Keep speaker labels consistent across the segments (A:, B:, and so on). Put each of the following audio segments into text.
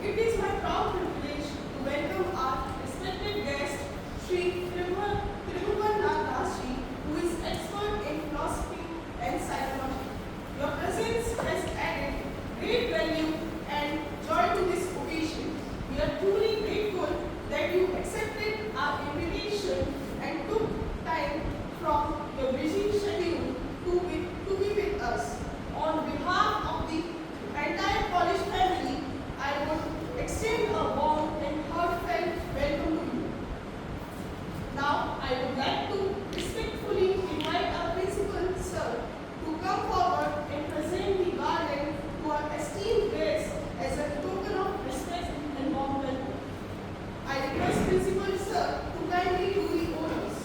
A: It is my proud privilege to welcome our respected guest, Shri Tribhuvan Nath, who is expert in philosophy and psychology. Your presence has added great value and joy to this occasion. We are truly grateful that you accepted our invitation and took time from your busy schedule to be with us. On behalf of the entire college family, I would extend a warm and heartfelt welcome to you. Now, I would like to respectfully invite our principal, sir, to come forward and present the garland to our esteemed guests as a token of respect and warm welcome. I request principal, sir, to kindly do the honors.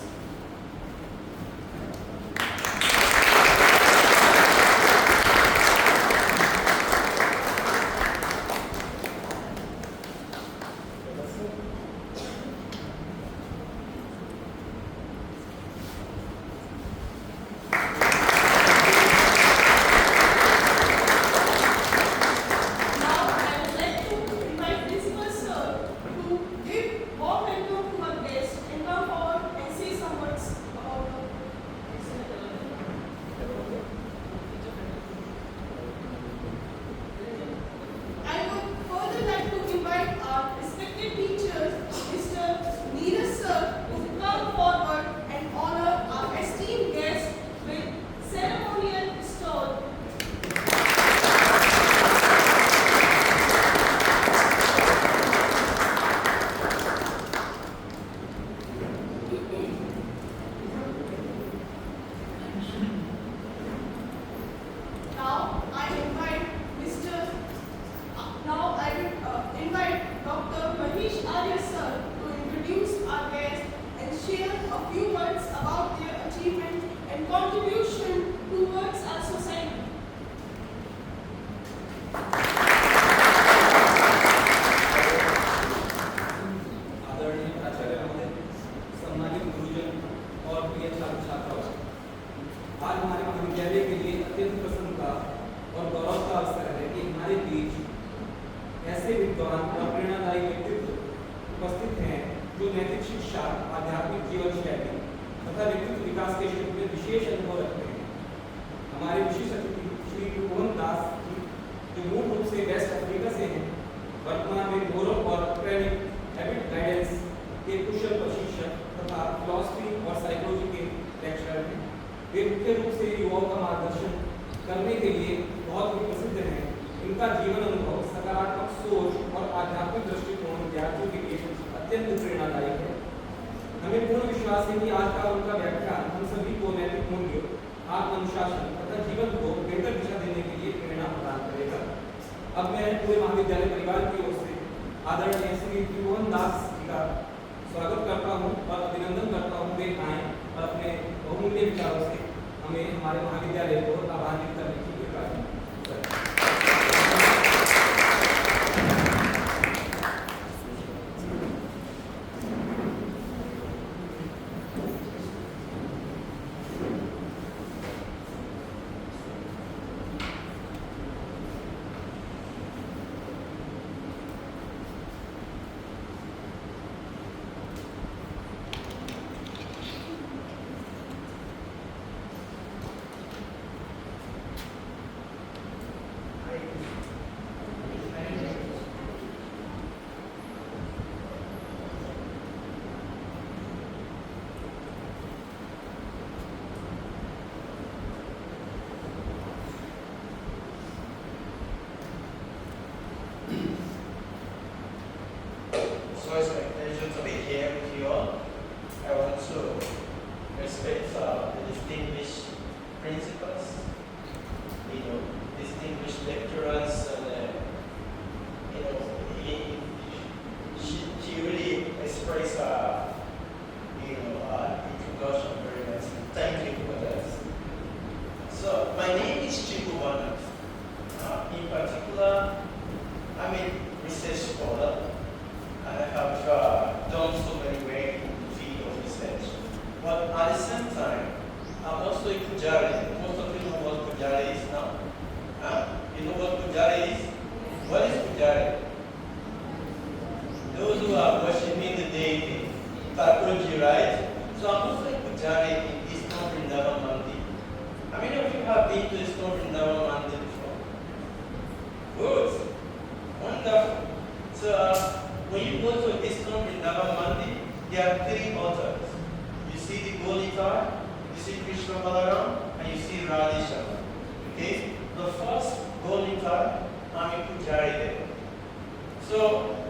A: Invite Dr. Mahesh Arya sir to introduce our guests and share a few words about their achievement and contribution towards our society.
B: आदरणीय प्राचार्य महोदय, सम्मानित गुरुजन और प्रिय छात्र छात्राओं, आज हमारे महाविद्यालय के लिए अत्यंत प्रसन्नता और गौरव का अवसर है कि हमारे बीच ऐसे विद्वान और प्रेरणादायी व्यक्तित्व उपस्थित हैं जो नैतिक शिक्षा, आध्यात्मिक जीवन शैली तथा व्यक्तित्व विकास के क्षेत्र में विशेष अनुभव रखते हैं। हमारे विशेष अतिथि श्री त्रिभुवन दास जी, जो मूल रूप से वेस्ट अफ्रीका से हैं, वर्तमान में मोरल और ट्रेनिंग हैबिट गाइडेंस के कुशल प्रशिक्षक तथा फिलॉसफी और साइकोलॉजी के लेक्चरर हैं। वे मुख्य रूप से युवाओं का मार्गदर्शन करने के लिए बहुत ही प्रसिद्ध हैं। इनका जीवन अनुभव, सकारात्मक सोच और आध्यात्मिक दृष्टिकोण विद्यार्थियों के लिए अत्यंत प्रेरणादायी है। हमें पूर्ण विश्वास है कि आज का उनका व्याख्यान हम सभी को नैतिक मूल्यों, आत्म-अनुशासन तथा जीवन को बेहतर दिशा देने के लिए प्रेरणा प्रदान करेगा। अब मैं पूरे महाविद्यालय परिवार की ओर से आदरणीय श्री त्रिभुवन दास जी का स्वागत करता हूँ और अभिनंदन करता हूँ। वे आए और अपने बहुमूल्य विचारों से हमें हमारे महाविद्यालय को लाभान्वित करने की कृपा करें।
C: So it's my pleasure to be here with you all. I want to respect the distinguished principals, distinguished lecturers, and she really expressed introduction very nice. Thank you for that. So my name is Tribhuvan Nath. In particular, I'm a research scholar. I have done so many work in the field of research. But at the same time, I'm also a pujari. Most of you know what pujari is now. You know what pujari is? What is pujari? Wonderful. So when you go to ISKCON in Raman, there are three altars. You see the gold altar, you see Krishna Balaram, and you see Radha Shyama. Okay? The first gold altar, I'm in Pujari there. So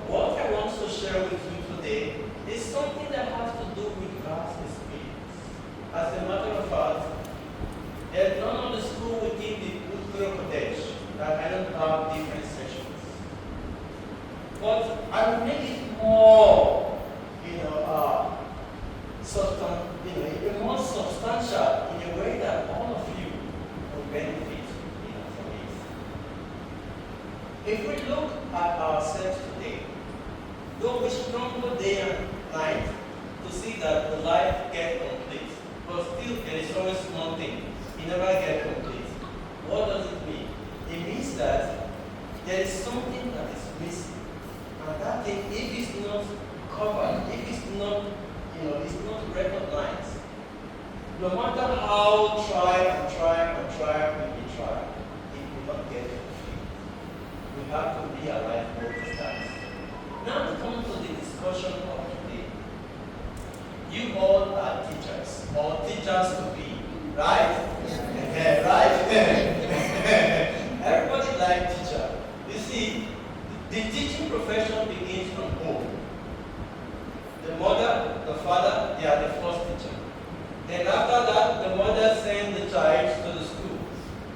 C: what I want to share with you today is something that has to do with God's experience. As a matter of fact, there's none of the school within the Uttara Pradesh that I don't have different sessions. But I will make it more, more substantial in a way that all of you will benefit from it. If we look at ourselves today, though we struggle day and night to see that the life gets complete, but still there is always one thing, it never gets complete. What does it mean? It means that there is something that is missing. And that thing, if it's not covered, if it's not, it's not recognized, no matter how we try, it will not get fulfilled. We have to realize what it does. Now to come to the discussion of today. You all are teachers, or teachers to be, right? Yeah. Right? Everybody likes teacher. You see, the teaching profession begins from home. The mother, the father, they are the first teacher. Then after that, the mother sends the child to the school.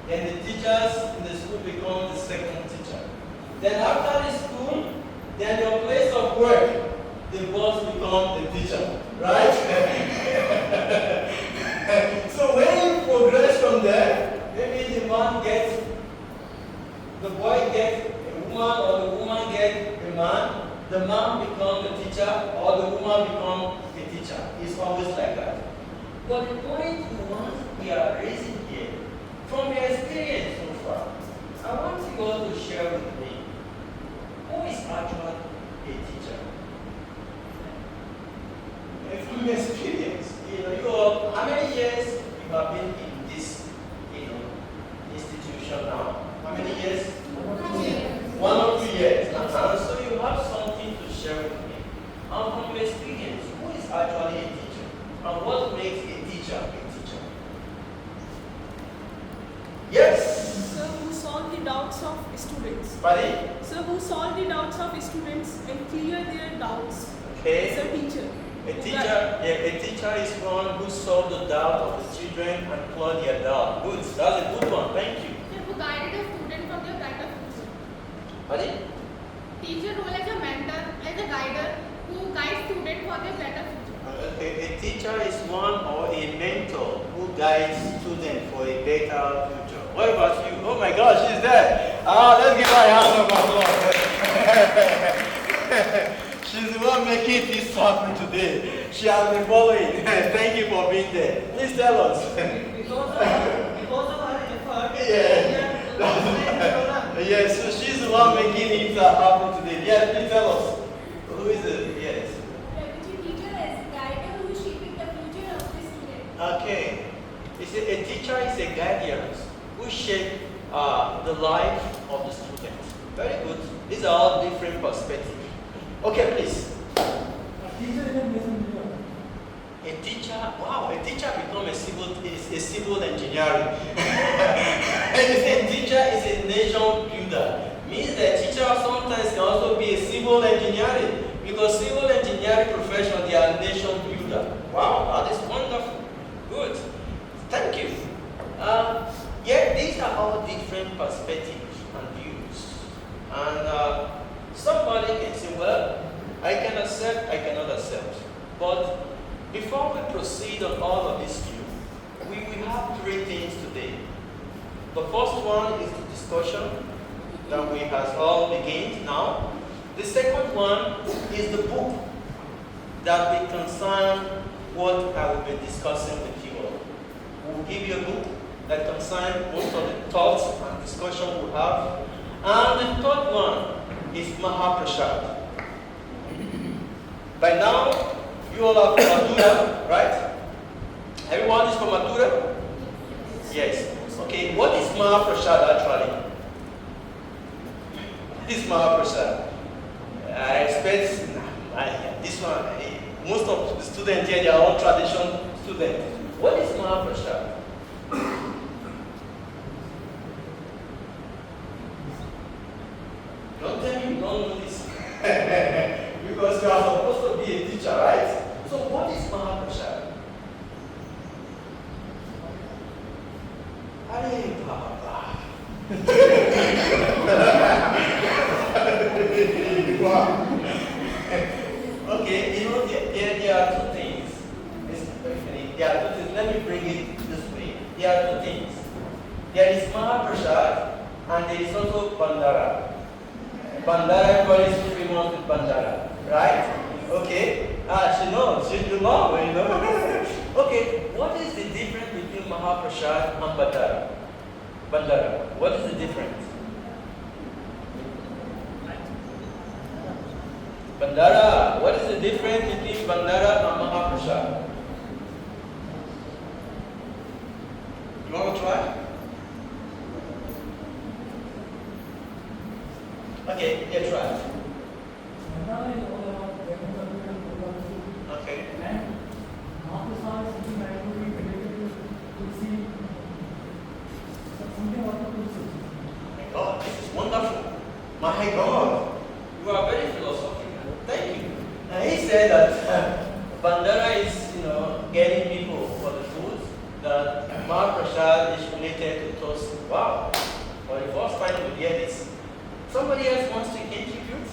C: Then the teachers in the school become the second teacher. Then after the school, then your place of work, the boss becomes the teacher. Right? So when you progress from there, maybe the boy gets a woman, or the woman gets a man, the man becomes the teacher, or the woman becomes a teacher. It's always like that. But the point we are raising here, from your experience so far, I want you all to share with me, who is actually a teacher? From your experience, you all, how many years you have been in this, institution now? How many years? 1 or 2 years. So you have something to share with me. And from your experience, who is actually a teacher? And what makes a teacher a teacher? Yes?
A: Sir, who solve the doubts of students.
C: Pardon?
A: Sir, who solve the doubts of students and clear their doubts.
C: Okay.
A: It's a teacher.
C: A teacher is one who solves the doubt of the children and clear their doubt. Good. That's a good one. Thank you.
D: Who guided a student from their brighter future.
C: Pardon?
D: Teacher role as a mentor, as a guider who guides students for their better future.
C: A teacher is one or a mentor who guides students for a better future. What about you? Oh my gosh, she's there. Let's give her a hand of applause. She's the one making this happen today. She has been following. Thank you for being there. Please tell us.
E: Because of her effort.
C: Yeah. Yes, so she's the one making it happen today. Yes, please tell us. Who is it? Yes.
D: The teacher is a guider who is shaping the future of the student.
C: Okay. A teacher is a guardian who shape the life of the student. Very good. These are all different perspectives. Okay, please. A teacher, wow, a teacher becomes a civil engineering. A teacher is a nation builder. Means that teacher sometimes can also be a civil engineering, because civil engineering profession, they are nation builder. Wow, that is wonderful. Good. Thank you. Yeah, these are all different perspectives and views. And somebody can say, well, I can accept, I cannot accept. But before we proceed on all of these views, we have 3 things today. The first one is the discussion that we have all begun now. The second one is the book that will concern what I will be discussing with you all. We will give you a book that concerns most of the thoughts and discussion we have. And the third one is Mahaprasad. By now, you all are from Mathura, right? Everyone is from Mathura? Yes. Okay, what is Mahaprasad actually? This Mahaprasad. I expect this one. Most of the students here, they are all tradition students. What is Mahaprasad? Don't tell me you don't know this. Because you are supposed to be a teacher, right? So what is Mahaprasad? Arey Baba. Wow. Okay, you know, there are two things. There are two things. Let me bring it this way. There are two things. There is Mahaprasad and there is also Bandara. Bandara, everybody is famous with Bandara, right? Okay. She knows. You know, you know. Okay, what is the difference between Mahaprasad and Bandara? Bandara. What is the difference? Bandara. What is the difference between Bandara and Mahaprasad? You want to try? Okay, yeah, try. Okay. Oh, this is wonderful. My God, you are very philosophical. Thank you. He said that Bandara is, getting people for the food. That Mahaprasad is related to toast. Wow. For the first time we hear this. Somebody else wants to contribute?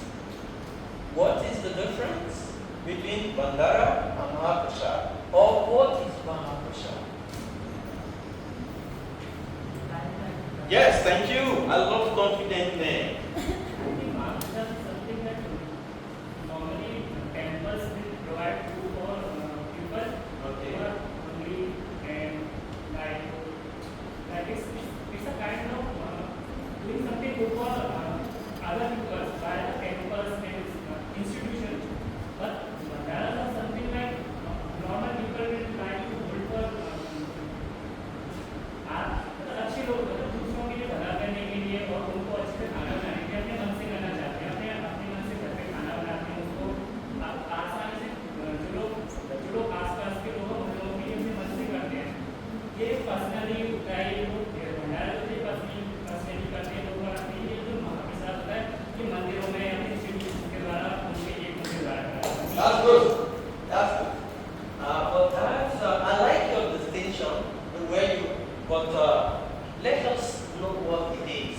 C: What is the difference between Bandara and Mahaprasad? Or what is Mahaprasad? Yes, thank you. I love confident name.
E: Mahaprasad is something that normally temples will provide food for people
C: Okay.
E: who are hungry and like that is it's a kind of doing something good for other people by the temples and institutions. But Mandala is something like normal people will try to hold for अच्छे लोग दूसरों के लिए भला करने के लिए और उनको अच्छे से खाना बनाने के लिए अपने मन से करना चाहते हैं, अपने मन से घर पे खाना बनाते हैं, उसको आसानी से जो लोग आसपास के लोग हैं उन लोगों के लिए अपने मन से करते हैं। ये पर्सनली होता है, ये लोग भंडारा जो है पर्सनली करते हैं लोग बनाते हैं। ये जो महाप्रसाद होता है ये मंदिरों में अपने इंस्टीट्यूशन के द्वारा उनके एक उनके द्वारा
C: That's good. That's good. But that's, I like your distinction, the way you, but let us know what it is.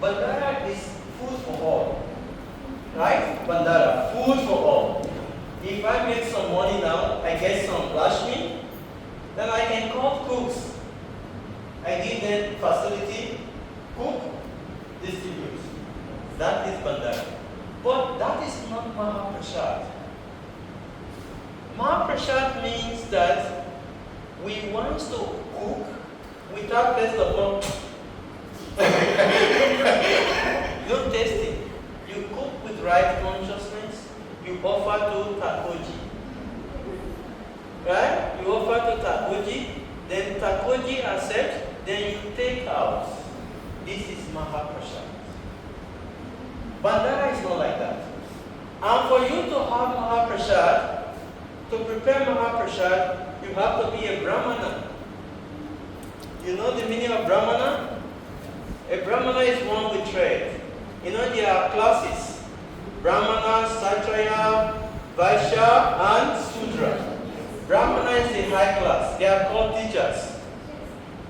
C: Bandara is food for all. Right? Bandara, food for all. If I make some money now, I get some Lashmi, then I can call cooks. I give them facility, cook, distribute. That is Bandara. But that is not Mahaprasad. Mahaprasad means that we want to cook without first of all no tasting. You cook with right consciousness. You offer to Takoji. Right? You offer to Takoji, then Takoji accepts, then you take out. This is Mahaprasad. Bandara is not like that. And for you to have Mahaprasad, to prepare Mahaprasad, you have to be a Brahmana. You know the meaning of Brahmana? A Brahmana is one with trade. You know there are classes. Brahmana, Kshatriya, Vaishya, and Sudra. Brahmana is the high class. They are called teachers.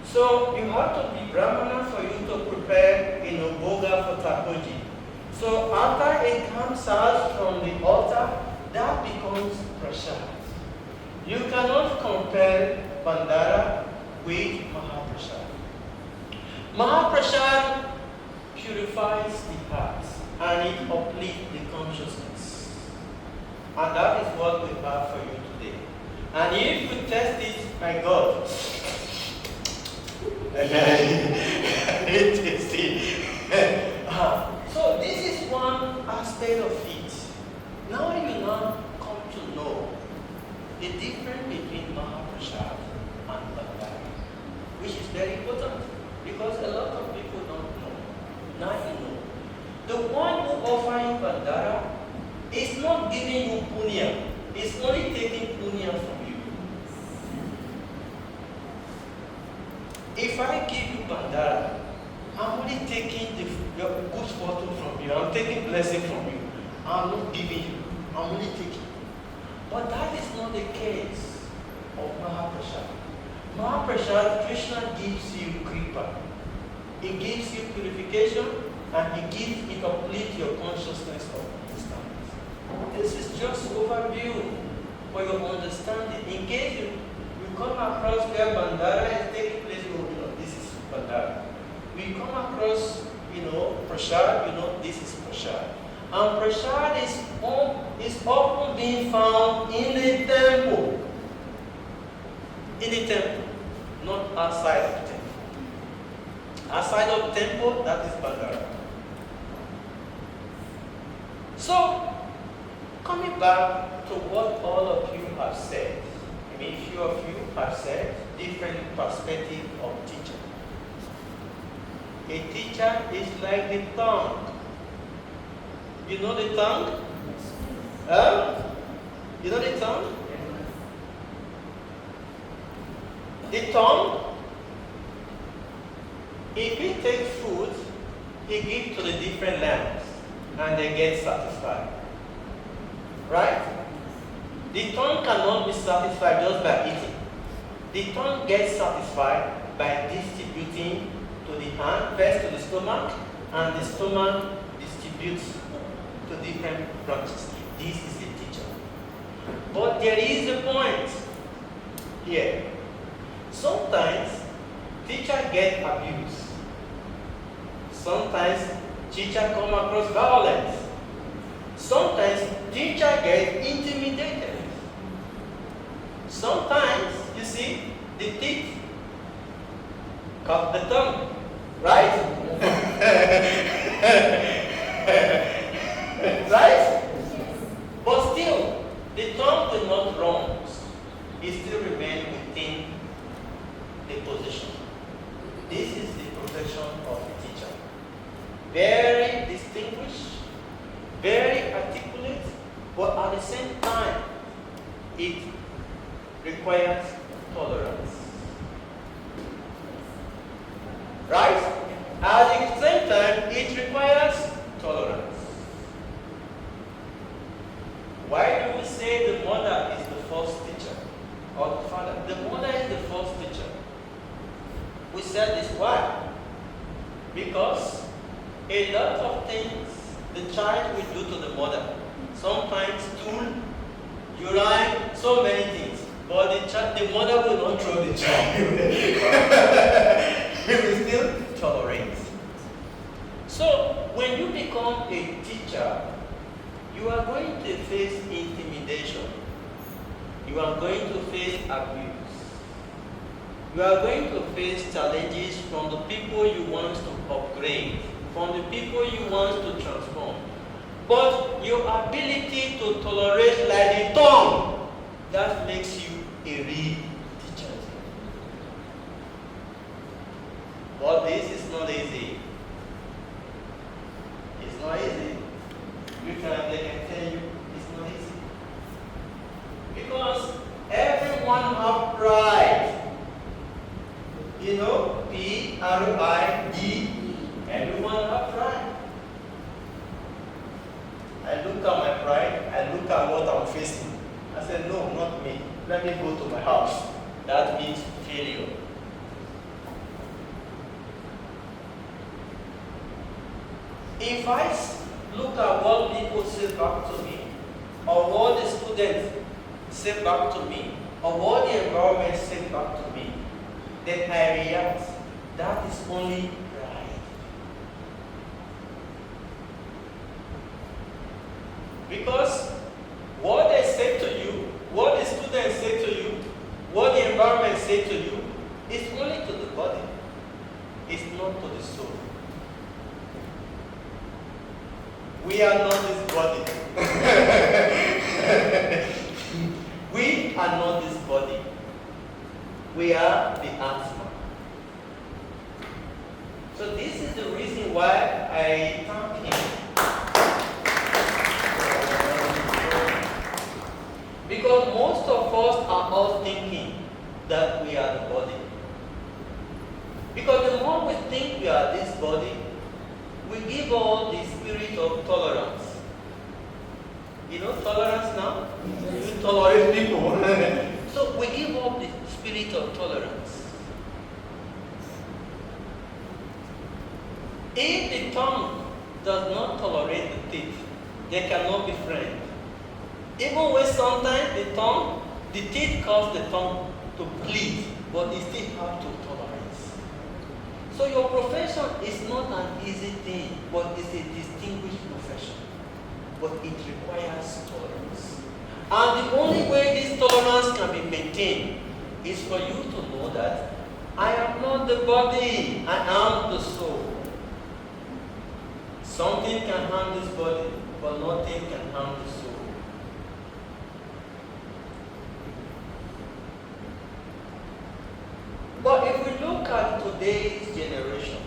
C: So you have to be Brahmana for you to prepare boga for Takoji. So after it comes out from the altar, that becomes prasad. You cannot compare Bandara with Mahaprasad. Mahaprasad purifies the heart and it uplifts the consciousness. And that is what we have for you today. And if you test it, my God, it is it. So this is one aspect of it. Now you now come to know the difference between Mahaprasad and Bandara, which is very important because a lot of people don't know. Now you know. the one who offers you bandara is not giving you punya. It's only taking punya from you. If I give you bandara, I'm only taking your good fortune from you. I'm taking blessing from you. I'm not giving you. I'm only taking. But that is not the case of Mahaprasad. Mahaprasad, Krishna gives you kripa. He gives you purification, and he completes your consciousness of understanding. This is just overview for your understanding. In case you come across where bandara is taking place, this is bandara. We come across, prasad, this is prasad. And prasad is often being found in the temple. In the temple, not outside of the temple. Outside of the temple, that is bandara. So, coming back to what all of you have said, few of you have said different perspective of teacher. A teacher is like the tongue. You know the tongue? You know the tongue? The tongue, if he takes food, he gives to the different lambs and they get satisfied. Right? The tongue cannot be satisfied just by eating. The tongue gets satisfied by distributing to the hand, first to the stomach, and the stomach distributes to different branches. This is a teacher. But there is a point here. Sometimes teacher get abused. Sometimes teacher come across violence. Sometimes teacher get intimidated. Sometimes, you see, the teeth cut the tongue, right? Right? But still, the tongue will not run. It still remains within the position. This is the profession of a teacher. Very distinguished, very articulate, but at the same time, it requires tolerance. Right? At the same time, it requires tolerance. Why do we say the mother is the first teacher? Or the father? The mother is the first teacher. We said this why? Because a lot of things the child will do to the mother. Sometimes stool, urine, so many things. But the mother will not throw the child. We will still tolerate. So when you become a teacher, you are going to face intimidation. You are going to face abuse. You are going to face challenges from the people you want to upgrade, from the people you want to transform. But your ability to tolerate like the tongue, that makes you a real teacher. But this is not easy. It's not easy. They can tell you it's not easy. Because everyone has pride. P-R-I-D. Everyone has pride. I look at my pride, I look at what I'm facing. I said, no, not me. Let me go to my house. That means failure. If I look at what people say back to me, or what the students say back to me, or what the environment say back to me, then I react. That is only pride. Because what they say to you, what the students say to you, what the environment say to you, is only to the body. It's not to the soul. We are not this body. We are not this body. We are the Atma. So this is the reason why I thank him are all thinking that we are the body. Because the more we think we are this body, we give all the spirit of tolerance. You know tolerance now? You tolerate people. So we give all the spirit of tolerance. If the tongue does not tolerate the teeth, they cannot be friends. Even when sometimes the teeth cause the tongue to bleed, but it still have to tolerate. So your profession is not an easy thing, but it's a distinguished profession. But it requires tolerance. And the only way this tolerance can be maintained is for you to know that I am not the body, I am the soul. Something can harm this body, but nothing can harm the soul. But if we look at today's generation,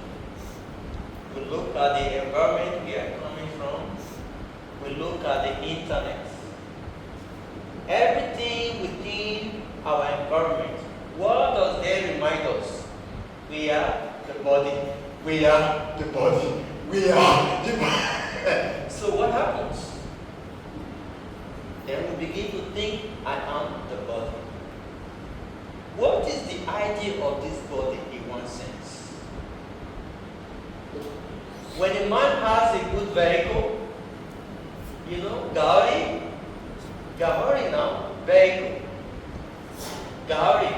C: we look at the environment we are coming from, we look at the internet, everything within our environment, what does that remind us? We are the body. We are the body. We are the body. So what happens? Then we begin to think, I am the body. What is the idea of this body in one sense? When a man has a good vehicle, you know, Gari now, vehicle. Gari,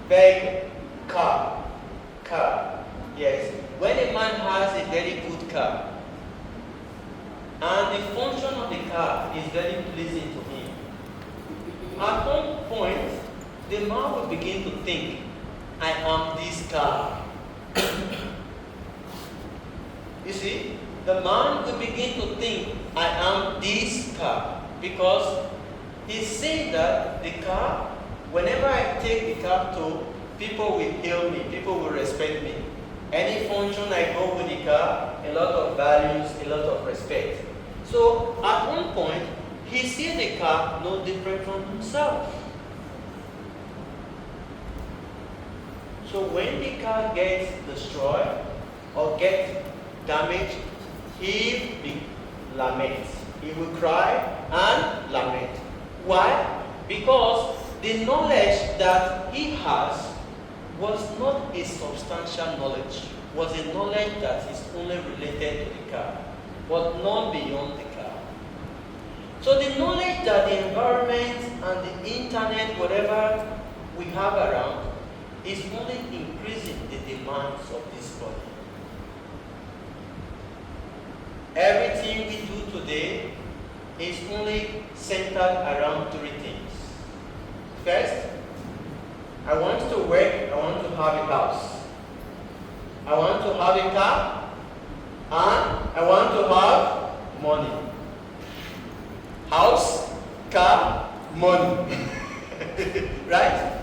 C: vehicle, car. Yes. When a man has a very good car, and the function of the car is very pleasing to him, at one point, the man will begin to think, I am this car. You see, the man will begin to think, I am this car. Because he's saying that the car, whenever I take the car to, people will hail me, people will respect me. Any function I go with the car, a lot of values, a lot of respect. So at one point, he sees the car no different from himself. So when the car gets destroyed or gets damaged, he laments. He will cry and lament. Why? Because the knowledge that he has was not a substantial knowledge, was a knowledge that is only related to the car, but not beyond the car. So the knowledge that the environment and the internet, whatever we have around, is only increasing the demands of this body. Everything we do today is only centered around three things. First, I want to work, I want to have a house. I want to have a car, and I want to have money. House, car, money. Right?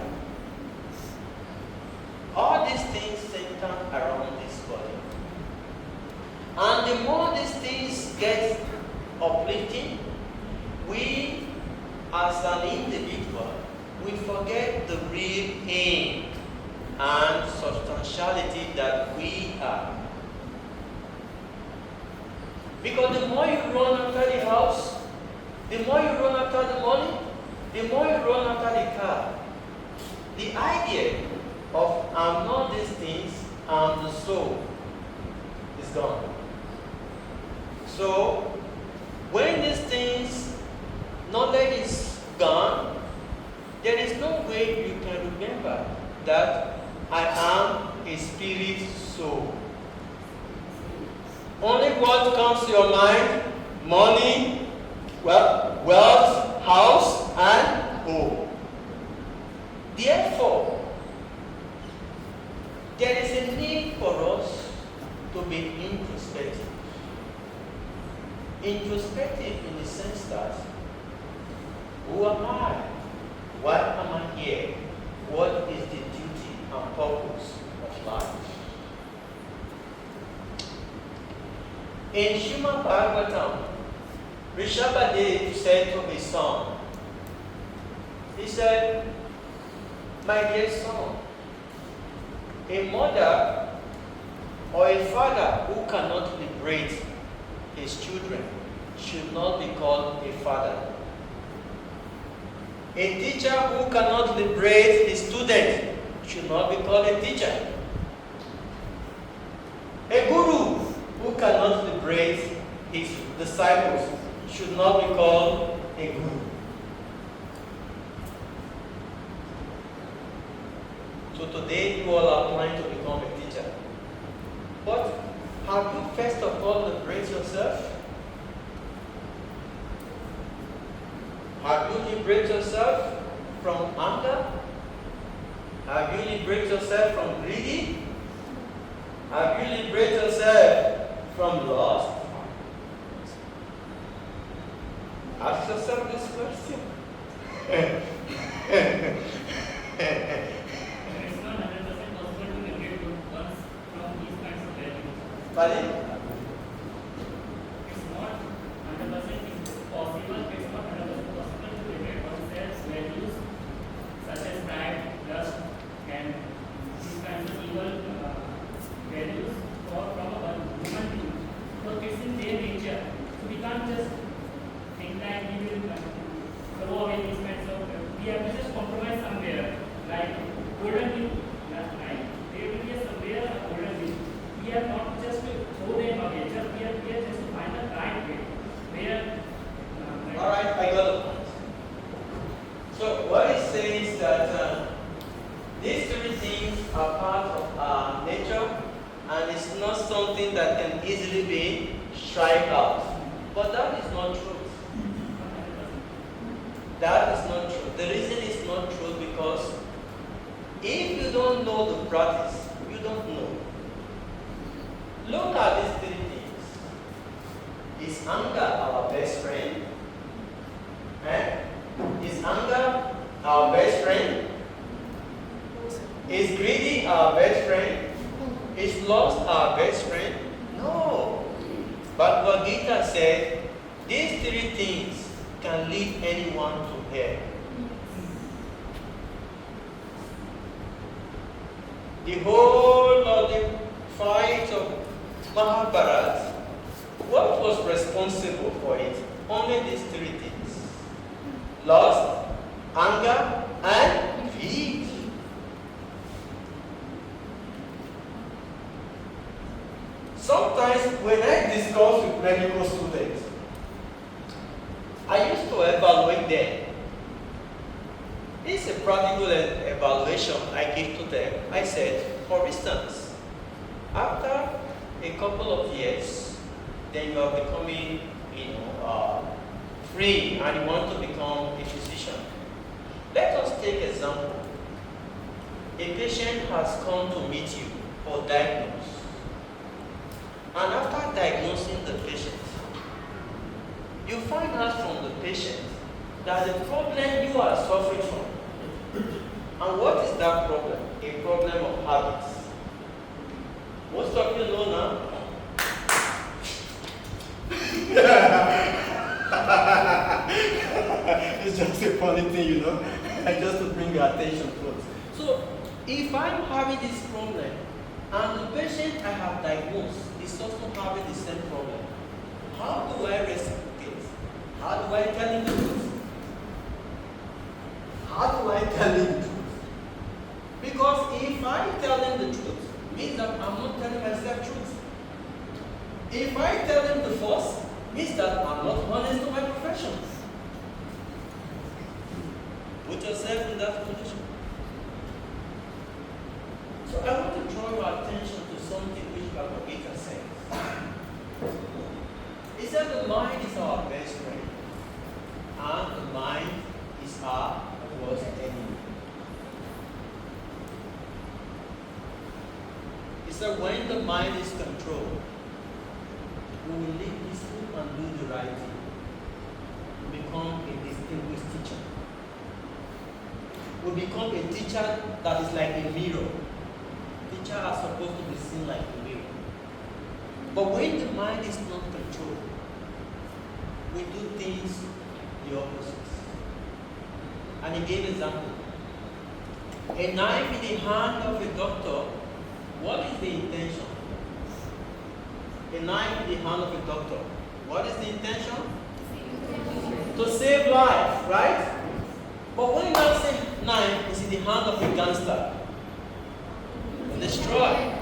C: All these things center around this body. And the more these things get uplifting, we as an individual, we forget the real aim and substantiality that we are. Because the more you run after the house, the more you run after the money, the more you run after the car. The idea of I'm not these things, I'm the soul is gone. So when these things, knowledge is gone, there is no way you can remember that I am a spirit soul. Only what comes to your mind, money, wealth, house, and home. Therefore, there is a need for us to be introspective. Introspective in the sense that, who am I? Why am I here? What is the duty and purpose of life? In Srimad Bhagavatam, Rishabhadev said to his son, He said, my dear son, a mother or a father who cannot liberate his children should not be called a father. A teacher who cannot liberate his student should not be called a teacher. A guru who cannot liberate his disciples should not be called a guru. So today you all are planning to become a teacher. But have you first of all liberated yourself? Have you liberated yourself from anger? Have you liberated yourself from greed? Have you liberated yourself from lust? Ask yourself this question.
E: It's not 100% possible to liberate one's from these kinds of values.
C: Pardon?
E: It's not 100% possible. It's not 100% possible to liberate oneself's values such as pride, lust, and these kinds of evil values from a human being. So it's in their nature. So we can't just think that we will throw away these kinds of. We have to just compromise somewhere. Like golden rule, right? There will be somewhere a golden rule. We are not just to throw them away. We are just to find the right way. Where.
C: All right, I got the point. So what it says is that these three things are part of our nature, and it's not something that can easily be striped out. But that is not true. That is not true. The reason it's not true because if you don't know the practice, you don't know. Look at these three things. Is anger our best friend? Is anger our best friend? Is greedy our best friend? Is lust our best friend? No. But what Gita said, these three things can lead anyone to hell. The whole of the fight of Mahabharata, what was responsible for it? Only these three things. Lust, anger, and greed. Sometimes when I discuss with medical students, I used to evaluate them. It's a practical evaluation I give to them. I said, for instance, after a couple of years, then you are becoming, free and you want to become a physician. Let us take example. A patient has come to meet you for diagnosis. And after diagnosing the patient, you find out from the patient that the problem you are suffering from. And what is that problem? A problem of habits. Most of you know now. It's just a funny thing, just to bring your attention to it. So, if I'm having this problem, and the patient I have diagnosed is also having the same problem, how do I reciprocate? How do I tell him the truth? How do I tell him the truth? Because if I tell him the truth, means that I'm not telling myself truth. If I tell him the false, means that I'm not honest to my profession. Put yourself in that condition. So I want to draw your attention to something which Bhagavad Gita says. It said the mind is our best friend, and the mind is our worst enemy. It said when the mind is controlled, we will live peaceful and do the right thing. Become a distinguished teacher. We become a teacher that is like a mirror. Teachers are supposed to be seen like a mirror. But when the mind is not controlled, we do things the opposite. And he gave example. A knife in the hand of a doctor, what is the intention? A knife in the hand of a doctor, what is the intention? To save life, right? But when that same knife is in the hand of a gangster, destroy.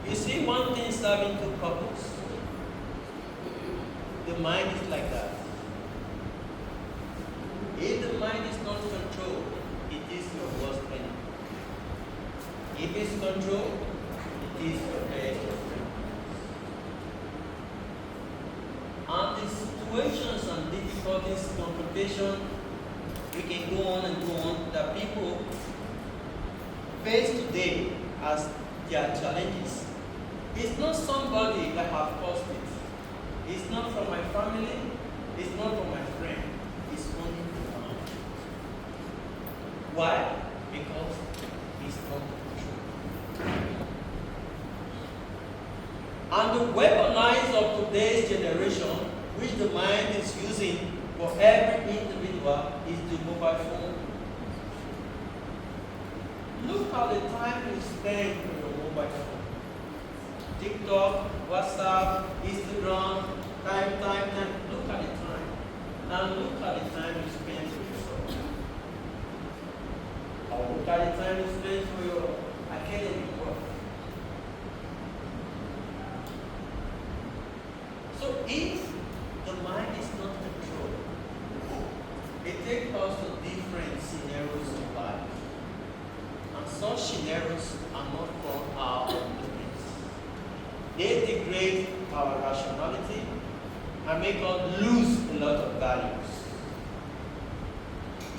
C: You see, one thing serving two purposes. The mind is like that. If the mind is not controlled, it is your worst enemy. If it's controlled, it is your best friend. And the situations and difficulties, confrontation, we can go on and go on, that people face today as their challenges. It's not somebody that have caused it. It's not from my family, it's not from my friend, it's only the mind. Why? Because it's not true. And the weaponize of today's generation, which the mind is using for every individual, is the mobile phone. Look at the time you spend on your mobile phone. TikTok, WhatsApp, Instagram, time. Look at the time. And look at the time you spend for yourself. Or look at the time you spend for your academic work. So if the mind is not controlled, it takes us to different scenarios of life. And such scenarios are not from our own doings. They degrade our rationality and make us lose a lot of values.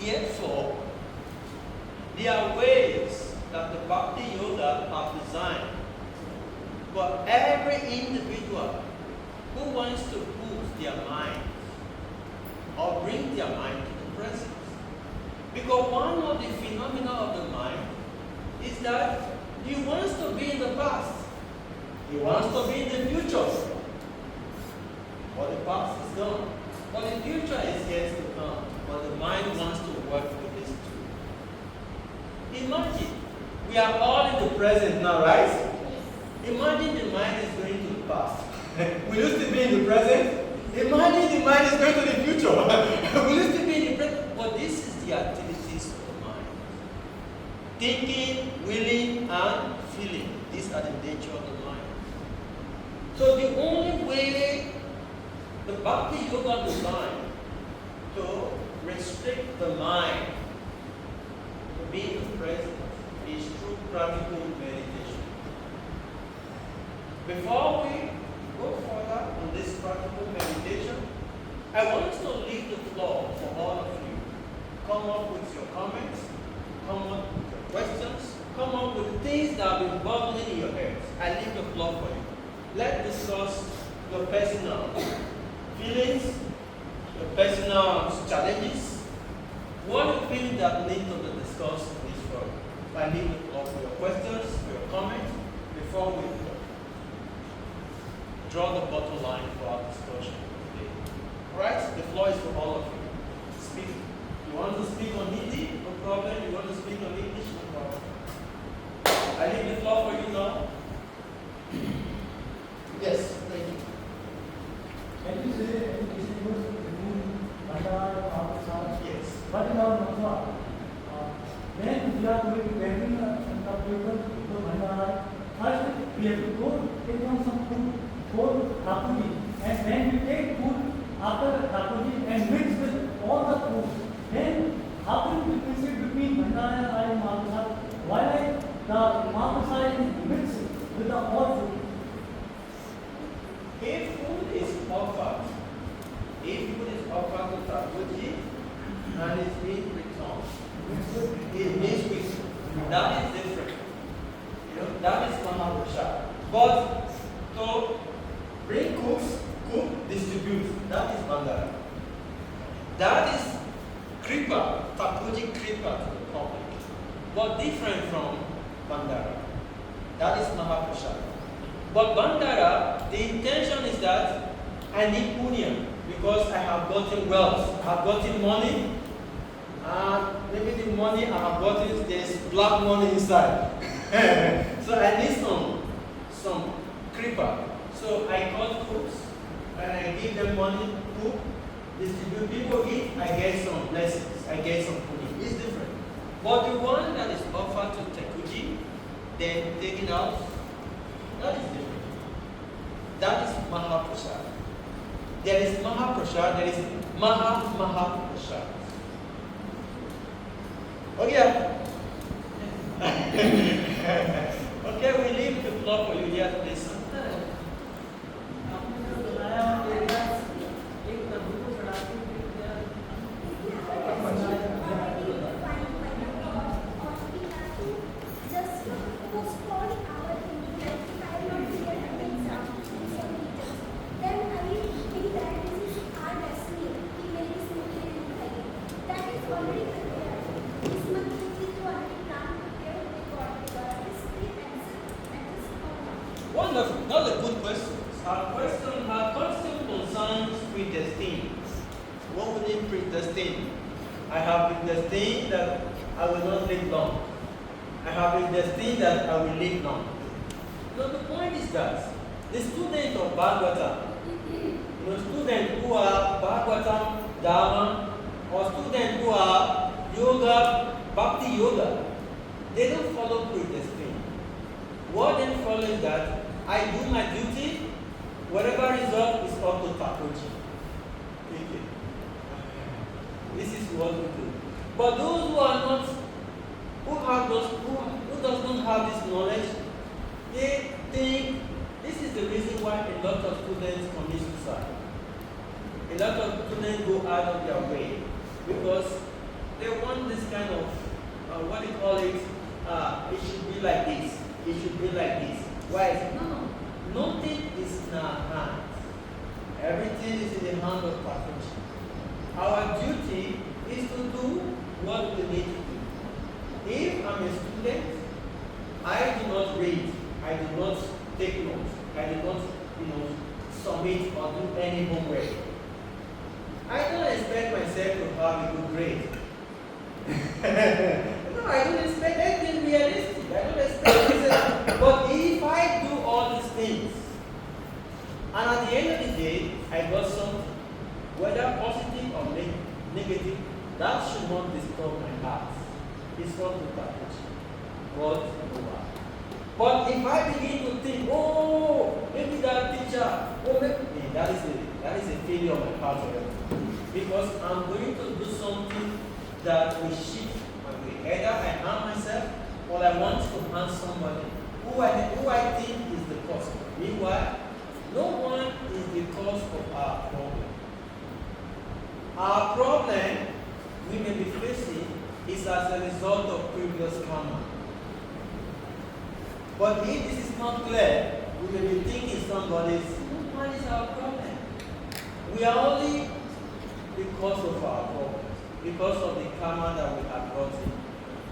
C: Therefore, there are ways that the Bhakti Yoga have designed for every individual who wants to put their mind or bring their mind to the present. Because one of the phenomena of the mind is that he wants to be in the past. He wants to be in the future. But the past is gone. But the future is yet to come. But the mind wants to work with this too. Imagine, we are all in the present now, right? Imagine the mind is going to the past. We used to be in the present. Imagine the mind is going to the future. We used to be in the present. But this is the activities of the mind. Thinking, willing, and feeling. These are the nature of the mind. So the only way the Bhakti Yoga designed to restrict the mind to be in the present is through practical meditation. Before we go further on this practical meditation, I want us to leave the floor for all of you. Come up with your comments, come up with your questions, come up with things that have been bubbling in your head. I leave the floor for you. Let's discuss your personal feelings, your personal challenges. What you feel that need to be discussed in this forum. I leave the floor for your questions, for your comments, before we draw the bottom line for our discussion today. Alright, the floor is for all of you. Speak. You want to speak on Hindi? No problem. You want to speak on English? No problem. I leave the floor for you now. Yes, thank you.
F: Can you say any distinguish between Mathura and Mathura?
C: Yes.
F: What is our Mathura? When we are going to gathering the people to Mathura, first we have to go take on some food for Thakurji, and when we take food after Thakurji and mix with all the food, then how can we differentiate between Bhandara and Mathura? Why the Mathura is mixed with the all food?
C: If food is offered to Thakurji and is being returned, it means that is different. That is Mahaprasad. But to bring cook, distribute, that is Bandara. That is Kripa, Thakurji Kripa to the public. But different from Bandara. That is Mahaprasad. But Bandara, the intention is that I need punya because I have gotten wealth, I have gotten money. and maybe the money I have got it, there's black money inside. So I need some creeper. So I call cooks and I give them money, cook, distribute, people eat, I get some blessings, I get some food. It's different. But the one that is offered to Tekuji, then taken out, that is different. That is Mahaprasad. There is Mahaprasad, there is Mahaprasad. Okay. Okay, we leave the floor for you here, please. Wonderful. That's a good question. Our question concerns predestined. What would it predestined? I have predestined that I will not live long. I have predestined that I will live long. So the point is that the students of Bhagavatam, students who are Bhagavatam, Dharma, or students who are Yoga, Bhakti Yoga, they don't follow predestined. What then follows is that I do my duty, whatever result is up to Thakurji. Okay. This is what we do. But those who are not, who does not have this knowledge, they think this is the reason why a lot of students commit suicide. A lot of students go out of their way because they want this kind of, what do you call it? It should be like this. It should be like this. Why? No. Nothing is in our hands. Everything is in the hand of Thakurji. Our duty is to do what we need to do. If I'm a student, I do not read, I do not take notes, I do not, submit or do any homework. I don't expect myself to have a good grade. No, I don't expect anything realistic. I don't expect myself. But if I do all these things, and at the end of the day, I got something, whether positive or negative, that should not disturb my heart. It's not to touch. God over. But if I begin to think, maybe that teacher, maybe that is a failure on my part already. Because I'm going to do something that will shift my way. Either I harm myself or I want to harm somebody who I think is the cause. Meanwhile, no one is the cause of our problem. Our problem we may be facing is as a result of previous karma. But if this is not clear, we may be thinking what is our problem? We are only because of our problems, because of the karma that we have brought in.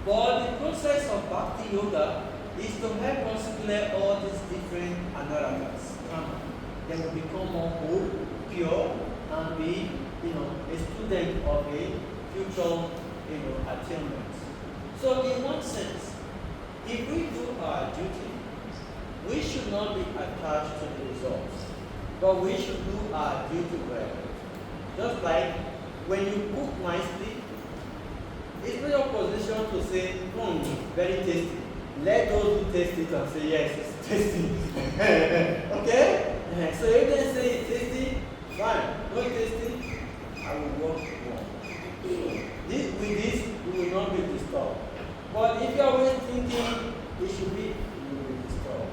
C: But the process of Bhakti Yoga is to help us clear all these different anaragas, karma. Then we become more whole, pure, and be, a student of a future, attainment. So in one sense, if we do our duty, we should not be attached to the results, but we should do our duty well. Just like when you cook nicely, it's not your position to say, very tasty. Let those who taste it and say, yes, it's tasty. Okay? So if they say it's tasty, fine. No tasty, I will work more. With this, we will not be disturbed. But if you are always thinking it should be, you will be disturbed.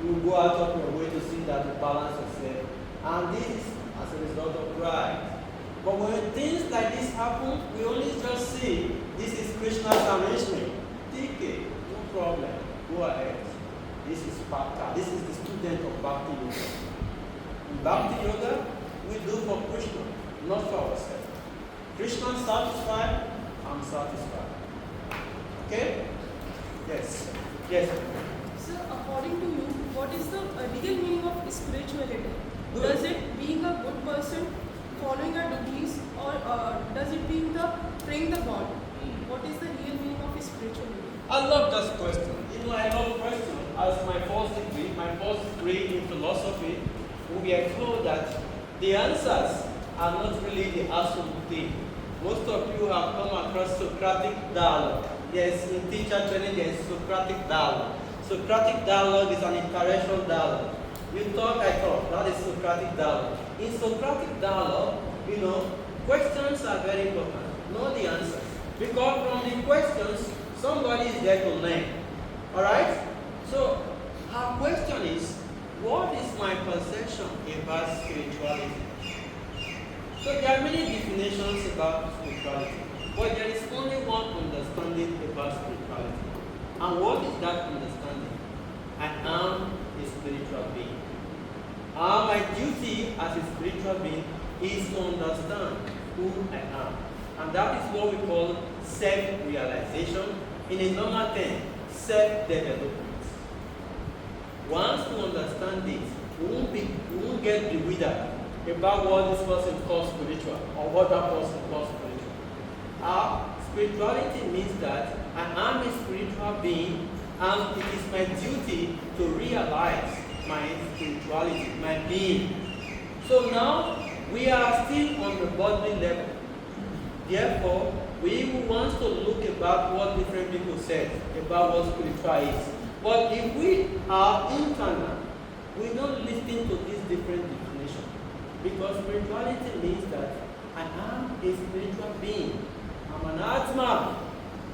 C: You will go out of your way to see that you balance yourself. And this is as a result of pride. But when things like this happen, we only just see this is Krishna's arrangement. Take it, no problem. Go ahead. This is Bhakta. This is the student of Bhakti Yoga. In Bhakti Yoga, we do for Krishna, not for ourselves. Krishna is satisfied, I'm satisfied. Okay? Yes. Yes.
A: Sir, according to you, what is the real meaning of spirituality? Does it being a good person following our duties, or does it mean the praying the God? What is the real meaning of spirituality?
C: I love that question. I love question. As my first degree in philosophy, we are told that the answers are not really the absolute thing. Most of you have come across Socratic dialogue. Yes, in teacher training there is Socratic dialogue. Socratic dialogue is an interracial dialogue. You talk, I talk. That is Socratic dialogue. In Socratic dialogue, questions are very important. Know the answers. Because from the questions, somebody is there to learn. Alright? So, her question is, what is my perception about spirituality? So there are many definitions about spirituality, but there is only one understanding about spirituality. And what is that understanding? I am a spiritual being. And my duty as a spiritual being is to understand who I am. And that is what we call self-realization. In a normal term, self-development. Once we understand this, we won't get bewildered about what this person calls spiritual or what that person calls spiritual. Spirituality means that I am a spiritual being and it is my duty to realize my spirituality, my being. So now we are still on the bodily level. Therefore, we want to look about what different people said about what spiritual is. But if we are internal, we don't listen to these different definitions. Because spirituality means that I am a spiritual being. I'm an Atma.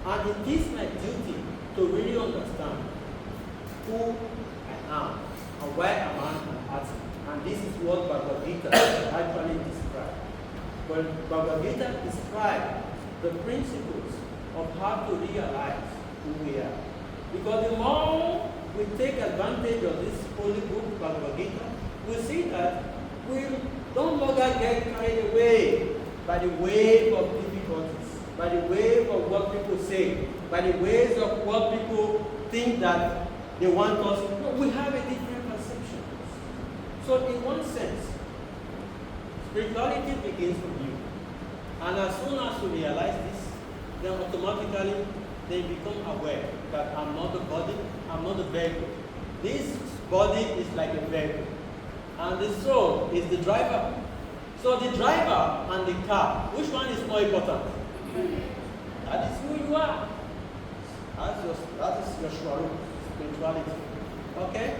C: And it is my duty to really understand who I am and why I am an Atma. And this is what Bhagavad Gita actually describes. When Bhagavad Gita describes the principles of how to realize who we are. Because the more we take advantage of this holy book, Bhagavad Gita, we see that we don't longer get carried away by the wave of difficulties, by the wave of what people say, by the waves of what people think that they want us. No, we have a different perception. So in one sense, spirituality begins from you. And as soon as you realize this, then automatically they become aware that I'm not the body, I'm not the vehicle. This body is like a vehicle. And the soul is the driver. So the driver and the car, which one is more important? That is who you are. That is your spirituality. Okay?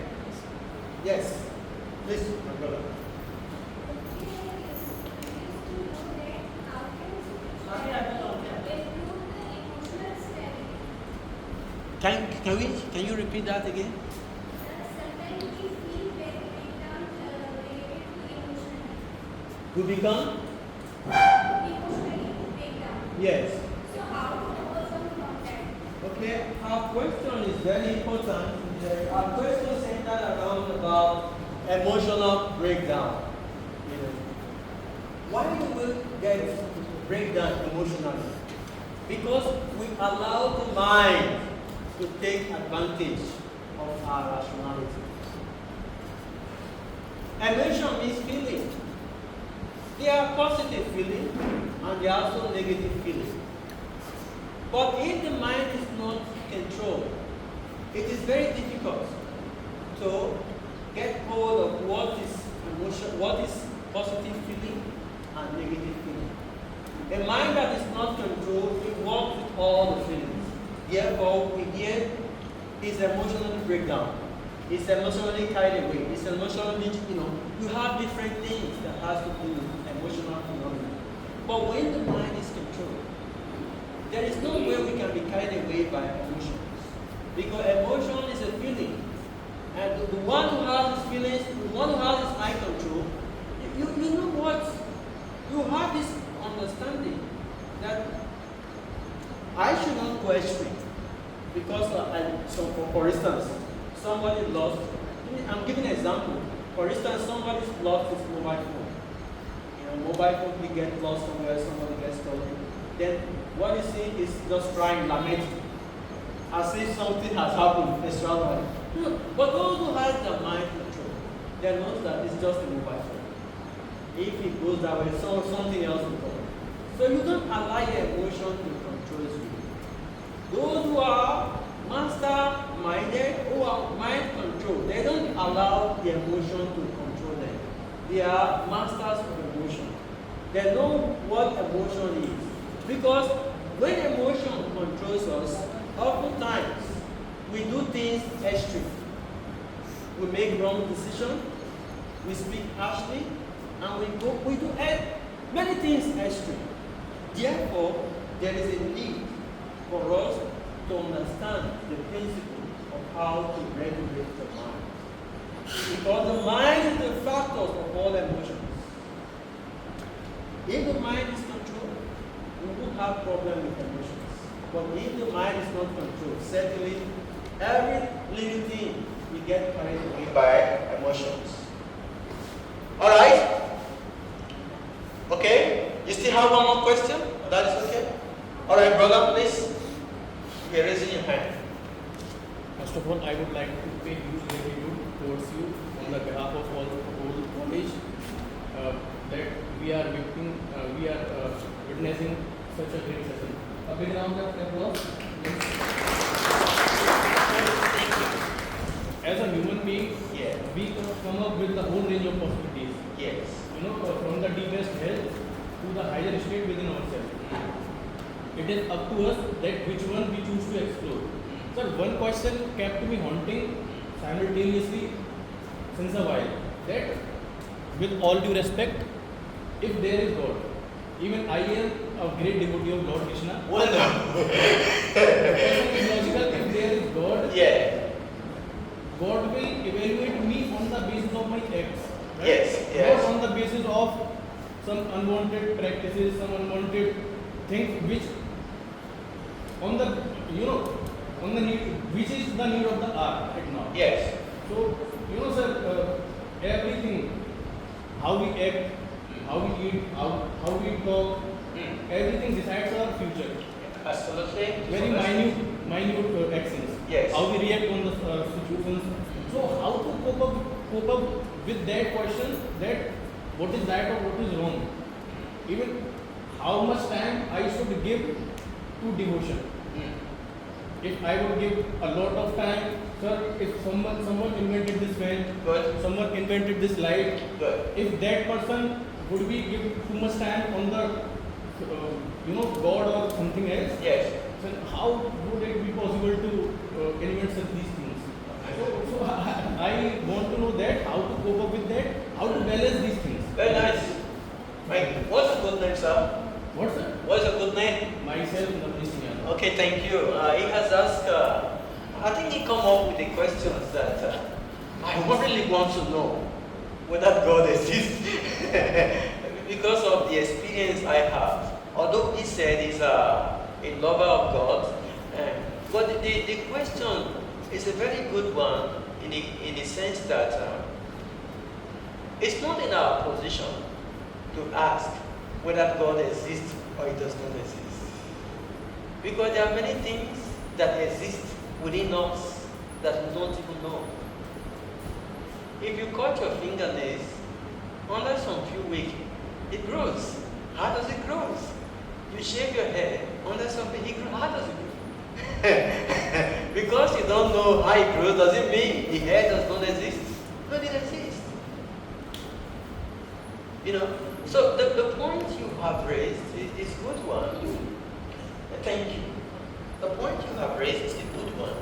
C: Yes. Please, my brother. Can you repeat that again? To become? Yes.
D: So how to overcome from that?
C: Okay, our question is very important. Our question centered around about emotional breakdown. Why do we get breakdown emotionally? Because we allow the mind to take advantage of our rationality. Emotion means feeling. There are positive feelings and there are also negative feelings. But if the mind is not controlled, it is very difficult to get hold of what is emotion, what is positive feeling and negative feeling. A mind that is not controlled, it works with all the feelings. Therefore, again, is emotionally breakdown. It's emotionally carried away. It's emotionally, you have different things that has to do with emotional phenomena. But when the mind is controlled, there is no way we can be carried away by emotions. Because emotion is a feeling. And the one who has his feelings, the one who has his mind control, you know what? You have this understanding that I should not question. Because, for instance, somebody lost, I'm giving an example. For instance, somebody's lost his mobile phone. Mobile phone will get lost somewhere, somebody gets stolen. Then what you see is just crying, lamenting, as if something has happened extraordinary. But those who have their mind control, they know that it's just a mobile phone.
G: If it goes that way, so something else will come. So you don't allow your emotion to control you. Those who are master-minded, who are mind control, they don't allow the emotion to control them. They are masters of emotion. They know what emotion is. Because when emotion controls us, oftentimes we do things extreme. We make wrong decisions, we speak harshly, and we do many things extreme. Therefore, there is a need for us to understand the principle of how to regulate the mind. Because the mind is the factor of all emotions. If the mind is controlled, we won't have problem with emotions. But if the mind is not controlled, certainly every little thing we get carried away
C: by emotions. Alright? Okay? You still have one more question? That is okay? Alright, brother, please. You're raising your hand.
H: First of all, I would like to pay huge gratitude towards you on the behalf of all the whole college that we are witnessing such a great session. A big round of applause. As a human being,
C: Yeah.
H: we come up with the whole range of possibilities.
C: Yes.
H: From the deepest hell to the higher state within ourselves. It is up to us that which one we choose to explore. Sir, one question kept me haunting simultaneously since a while. That, with all due respect, if there is God, even I am a great devotee of Lord Krishna.
C: Well, no.
H: The question is logical. If there is God,
C: Yeah.
H: God will evaluate me on the basis of my acts. Right?
C: Yes, yes.
H: Not on the basis of some unwanted practices, some unwanted things which on the on the need, which is the need of the hour right now.
C: Yes.
H: So sir, everything, how we act, how we eat, how we talk, everything decides our future.
C: Absolutely.
H: Very minute actions.
C: Yes.
H: How we react on the situations. So how to cope up with that question, that what is right or what is wrong. Even how much time I should give to devotion. If I would give a lot of time, sir, if someone invented this fan,
C: Good.
H: someone invented this light,
C: Good.
H: if that person would we give too much time on the God or something else,
C: Yes.
H: then how would it be possible to invent such these things? So I want to know that, how to cope up with that, how to balance these things.
C: Very nice. Right. What's a good name, sir?
H: What's that?
C: What's a good name?
H: Myself, Naman Singh Yadav.
C: Okay, thank you. He has asked, I think he come up with the questions that I really want to know whether God exists because of the experience I have. Although he said he's a lover of God, but the question is a very good one in the sense that it's not in our position to ask whether God exists or he does not exist. Because there are many things that exist within us that we don't even know. If you cut your fingernails, under some few weeks, it grows. How does it grow? You shave your hair, under something, it grows. How does it grow? Because you don't know how it grows, does it mean the hair does not exist? No, it exists. So the point you have raised is a good one. Thank you. The point you have raised is a good one.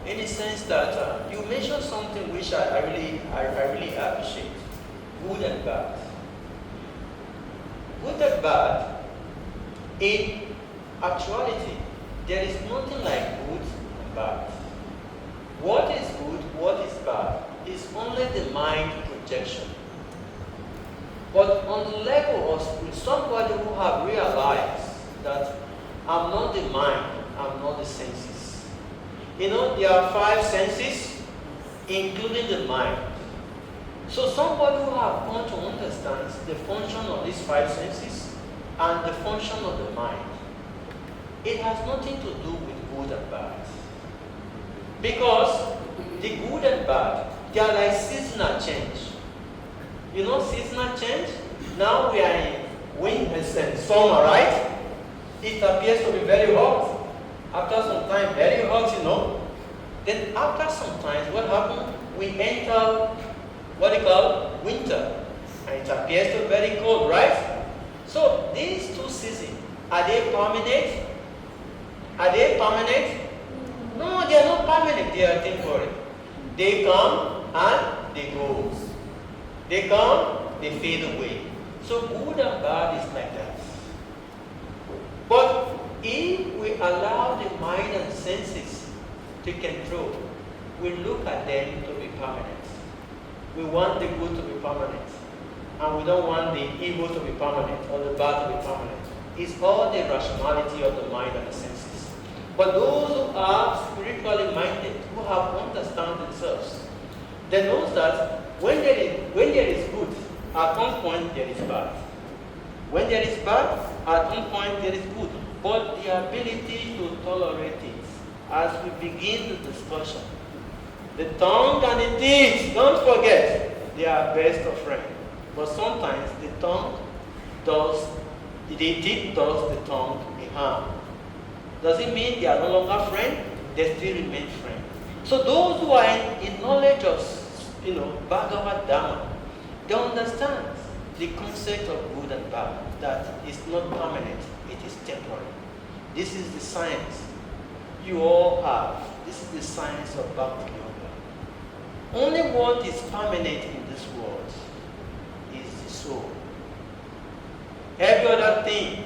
C: In the sense that you mentioned something which I really appreciate. Good and bad. Good and bad. In actuality, there is nothing like good and bad. What is good, what is bad, is only the mind projection. But on the level of somebody who have realized that I'm not the mind, I'm not the senses. There are 5 senses, including the mind. So somebody who have come to understand the function of these 5 senses and the function of the mind, it has nothing to do with good and bad. Because the good and bad, they are like seasonal change. You know seasonal change? Now we are in winter and summer, right? It appears to be very hot. After some time, very hot, you know. Then after some time, what happens? We enter what they call winter. And it appears to be very cold, right? So these two seasons, are they permanent? Are they permanent? No, they are not permanent, they are temporary. They come and they go. They come, they fade away. So good and bad is like that. But if we allow the mind and senses to control, we look at them to be permanent. We want the good to be permanent. And we don't want the evil to be permanent or the bad to be permanent. It's all the rationality of the mind and the senses. But those who are spiritually minded, who have understand themselves, they know that when there is good, at one point there is bad. When there is bad, at one point there is good. But the ability to tolerate it, as we begin the discussion, the tongue and the teeth, don't forget, they are best of friends. But sometimes the teeth does the tongue a harm. Does it mean they are no longer friends? They still remain friends. So those who are in knowledge of, Bhagavad Dhamma, they understand the concept of good and bad, that it's not permanent, it is temporary. This is the science you all have. This is the science of Bhakti Yoga. Only what is permanent in this world is the soul. Every other thing,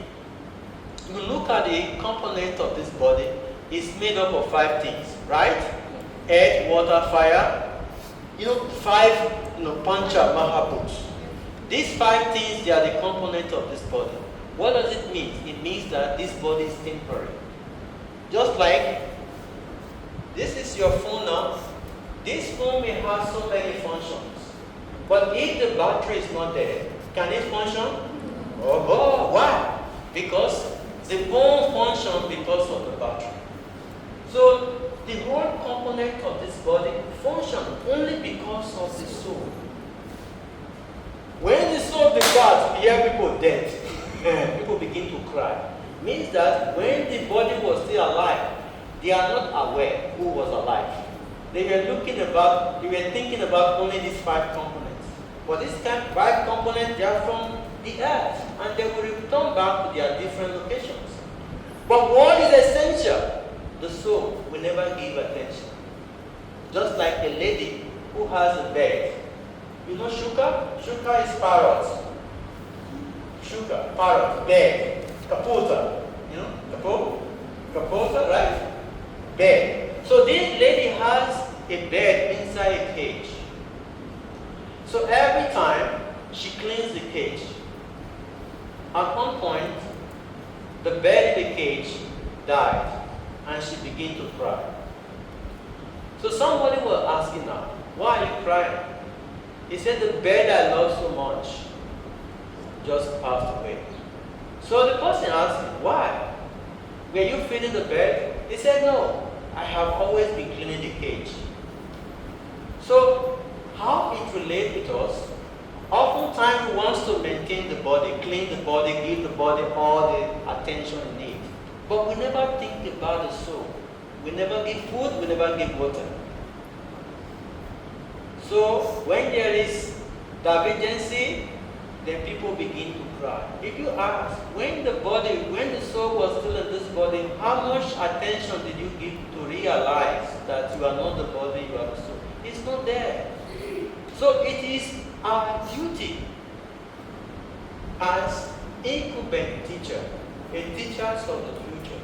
C: you look at the component of this body, it's made up of 5 things, right? Earth, water, fire. 5 Pancha Mahabhutas. These 5 things, they are the component of this body. What does it mean? It means that this body is temporary. Just like, this is your phone now. This phone may have so many functions. But if the battery is not there, can it function? Oh, why? Because the phone functions because of the battery. So, the whole component of this body functions only because of the soul. When the soul departs, you hear people dead. People begin to cry. Means that when the body was still alive, they are not aware who was alive. They were thinking about only these 5 components. But these 5 components, they are from the earth, and they will return back to their different locations. But what is essential? The soul will never give attention. Just like a lady who has a bed. You know Shuka? Shuka is parrot. Shuka, parrot, bed, kapota. You know, kapota, right? Bed. So this lady has a bed inside a cage. So every time she cleans the cage, at one point, the bed in the cage died, and she began to cry. So somebody was asking her, why are you crying? He said, the bed I love so much just passed away. So the person asked him, why? Were you feeding the bed? He said, no, I have always been cleaning the cage. So how it relates with us? Oftentimes we want to maintain the body, clean the body, give the body all the attention it needs. But we never think about the soul. We never give food, we never give water. So when there is divergency, then people begin to cry. If you ask, when the soul was still in this body, how much attention did you give to realize that you are not the body, you are the soul? It's not there. So it is our duty as incumbent teacher, teachers of the future.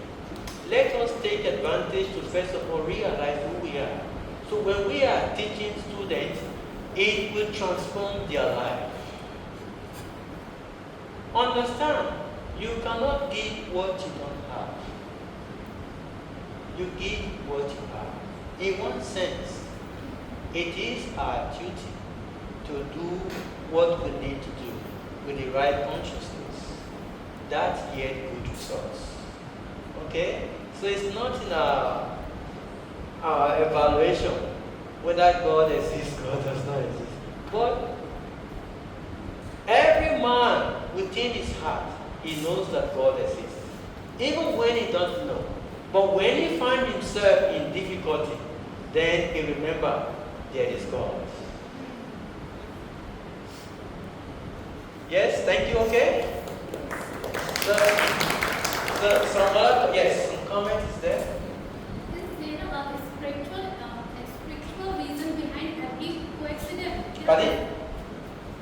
C: Let us take advantage to first of all realize who we are. So when we are teaching students, it will transform their life. Understand, you cannot give what you don't have. You give what you have. In one sense, it is our duty to do what we need to do with the right consciousness. That's yet good results. Okay? So it's not in our evaluation whether God exists, God does not exist. But
G: within his heart, he knows that God exists. Even when he doesn't know. But when he finds himself in difficulty, then he remembers there is God. Yes, thank you, okay? Some comment is there?
D: Is there a spiritual reason behind every coincidence?
G: Pardon?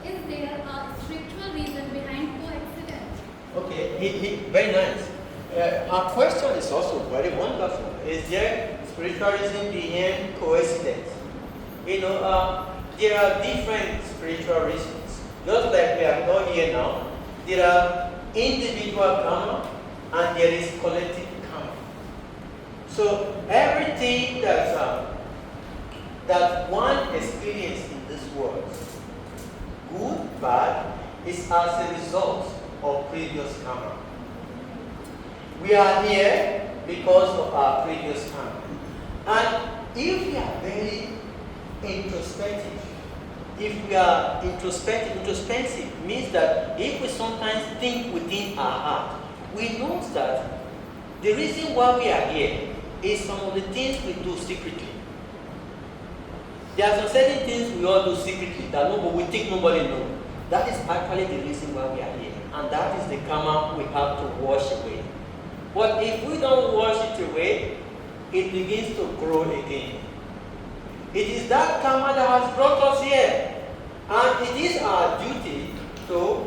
D: Is there a spiritual reason behind coincidence?
G: Okay, very nice. Our question is also very wonderful. Is there spiritual reason behind coincidence? You know, there are different spiritual reasons. Just like we are going here now, there are individual karma and there is collective karma. So everything that one experiences in this world, good, bad, is as a result of previous karma. We are here because of our previous karma. And if we are very introspective, introspective means that if we sometimes think within our heart, we know that the reason why we are here is some of the things we do secretly. There are some certain things we all do secretly that we think nobody knows. That is actually the reason why we are here. And that is the karma we have to wash away. But if we don't wash it away, it begins to grow again. It is that karma that has brought us here. And it is our duty to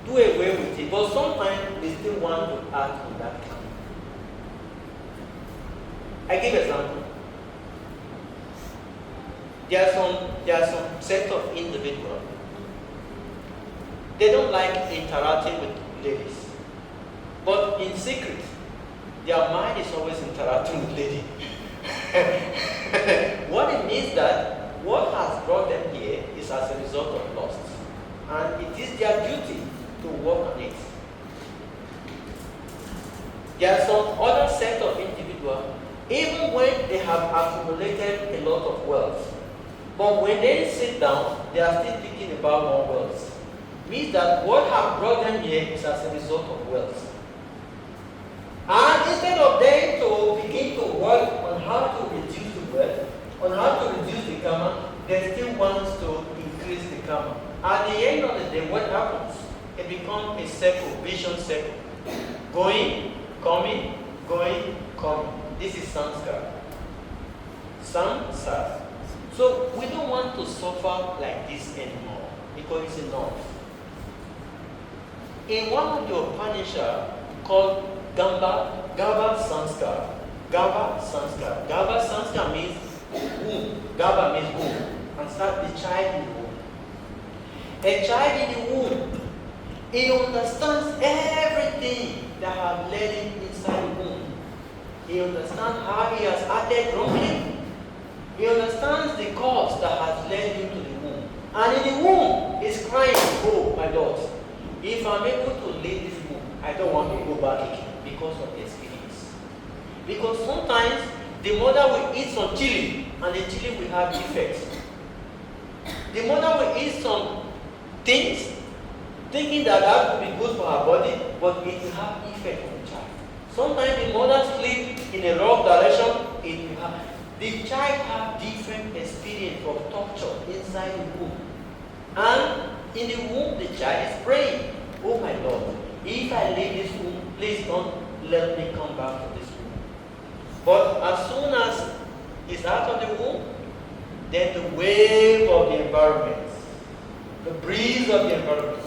G: do away with it. But sometimes we still want to act on that karma. I give an example. There are some set of individuals. They don't like interacting with ladies. But in secret, their mind is always interacting with ladies. What it means that what has brought them here is as a result of lust. And it is their duty to work on it. There are some other set of individuals, even when they have accumulated a lot of wealth, but when they sit down, they are still thinking about more wealth. Means that what has brought them here is as a result of wealth. And instead of them to begin to work on how to reduce the wealth, on how to reduce the karma, they still want to increase the karma. At the end of the day, what happens? It becomes a circle, vicious circle. Going, coming, going, coming. This is samskara. Samsara. So we don't want to suffer like this anymore because it's enough. In one of the Upanishads called Gaba Sanskar. Gaba Sanskar means womb. Gaba means womb. And start the child in the womb. A child in the womb, he understands everything that has led him inside the womb. He understands how he has started growing. He understands the cause that has led him to the womb. And in the womb, he's crying, oh my Lord, if I'm able to leave this womb, I don't want to go back again because of the experience. Because sometimes the mother will eat some chili and the chili will have effects. The mother will eat some things thinking that will be good for her body, but it will have effect on the child. Sometimes the mother sleeps in a wrong direction, the child has different experience of torture inside the womb. And in the womb, the child is praying, oh my Lord, if I leave this womb, please don't let me come back to this womb. But as soon as it's out of the womb, then the wave of the environment, the breeze of the environment,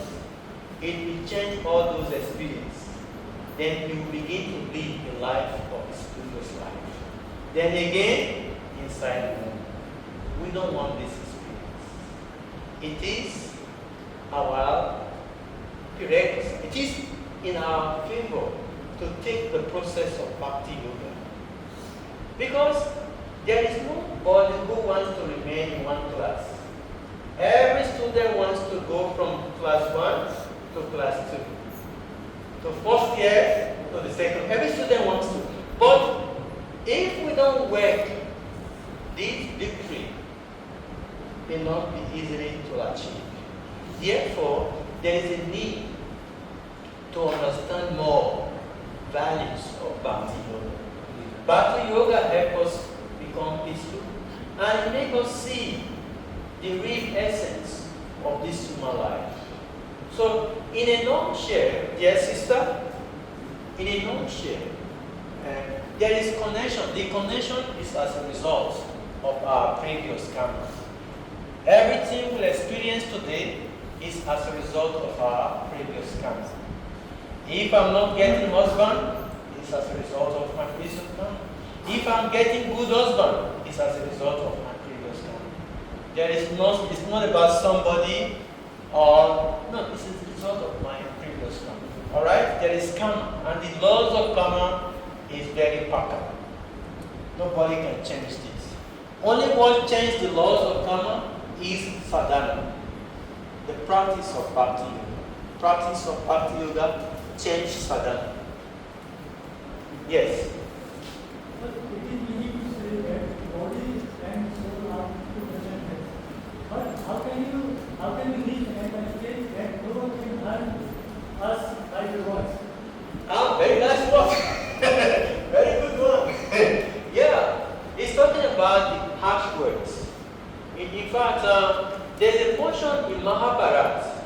G: it will change all those experiences. Then you will begin to live the life of his previous life. Then again, inside the womb. We don't want this experience. It is our prerequisite. It is in our favor to take the process of Bhakti Yoga. Because there is nobody who wants to remain in one class. Every student wants to go from class 1 to class 2. To first year to the second. Every student wants to. But if we don't work, this victory may not be easily to achieve. Therefore, there is a need
C: to understand more values of Bhakti Yoga. Bhakti Yoga helps us become peaceful and it makes us see the real essence of this human life. So, in a nutshell, dear sister, in a nutshell, there is connection. The connection is as a result of our previous karma. Everything we experience today is as a result of our previous karma. If I'm not getting husband, it's as a result of my previous karma. If I'm getting good husband, it's as a result of my previous karma. It's not about somebody or no, it's as a result of my previous karma. Alright? There is karma, and the laws of karma is very powerful. Nobody can change this. Only what changes the laws of karma is sadhana, the practice of Bhakti Yoga. Practice of Bhakti Yoga change sadhana. Yes.
F: But it is easy to say that body and soul are two different things. But how can we reach a state that no one can learn us by the voice?
C: Very nice one. Very good one. Yeah, it's talking about the harsh words. In fact, there's a portion in Mahabharata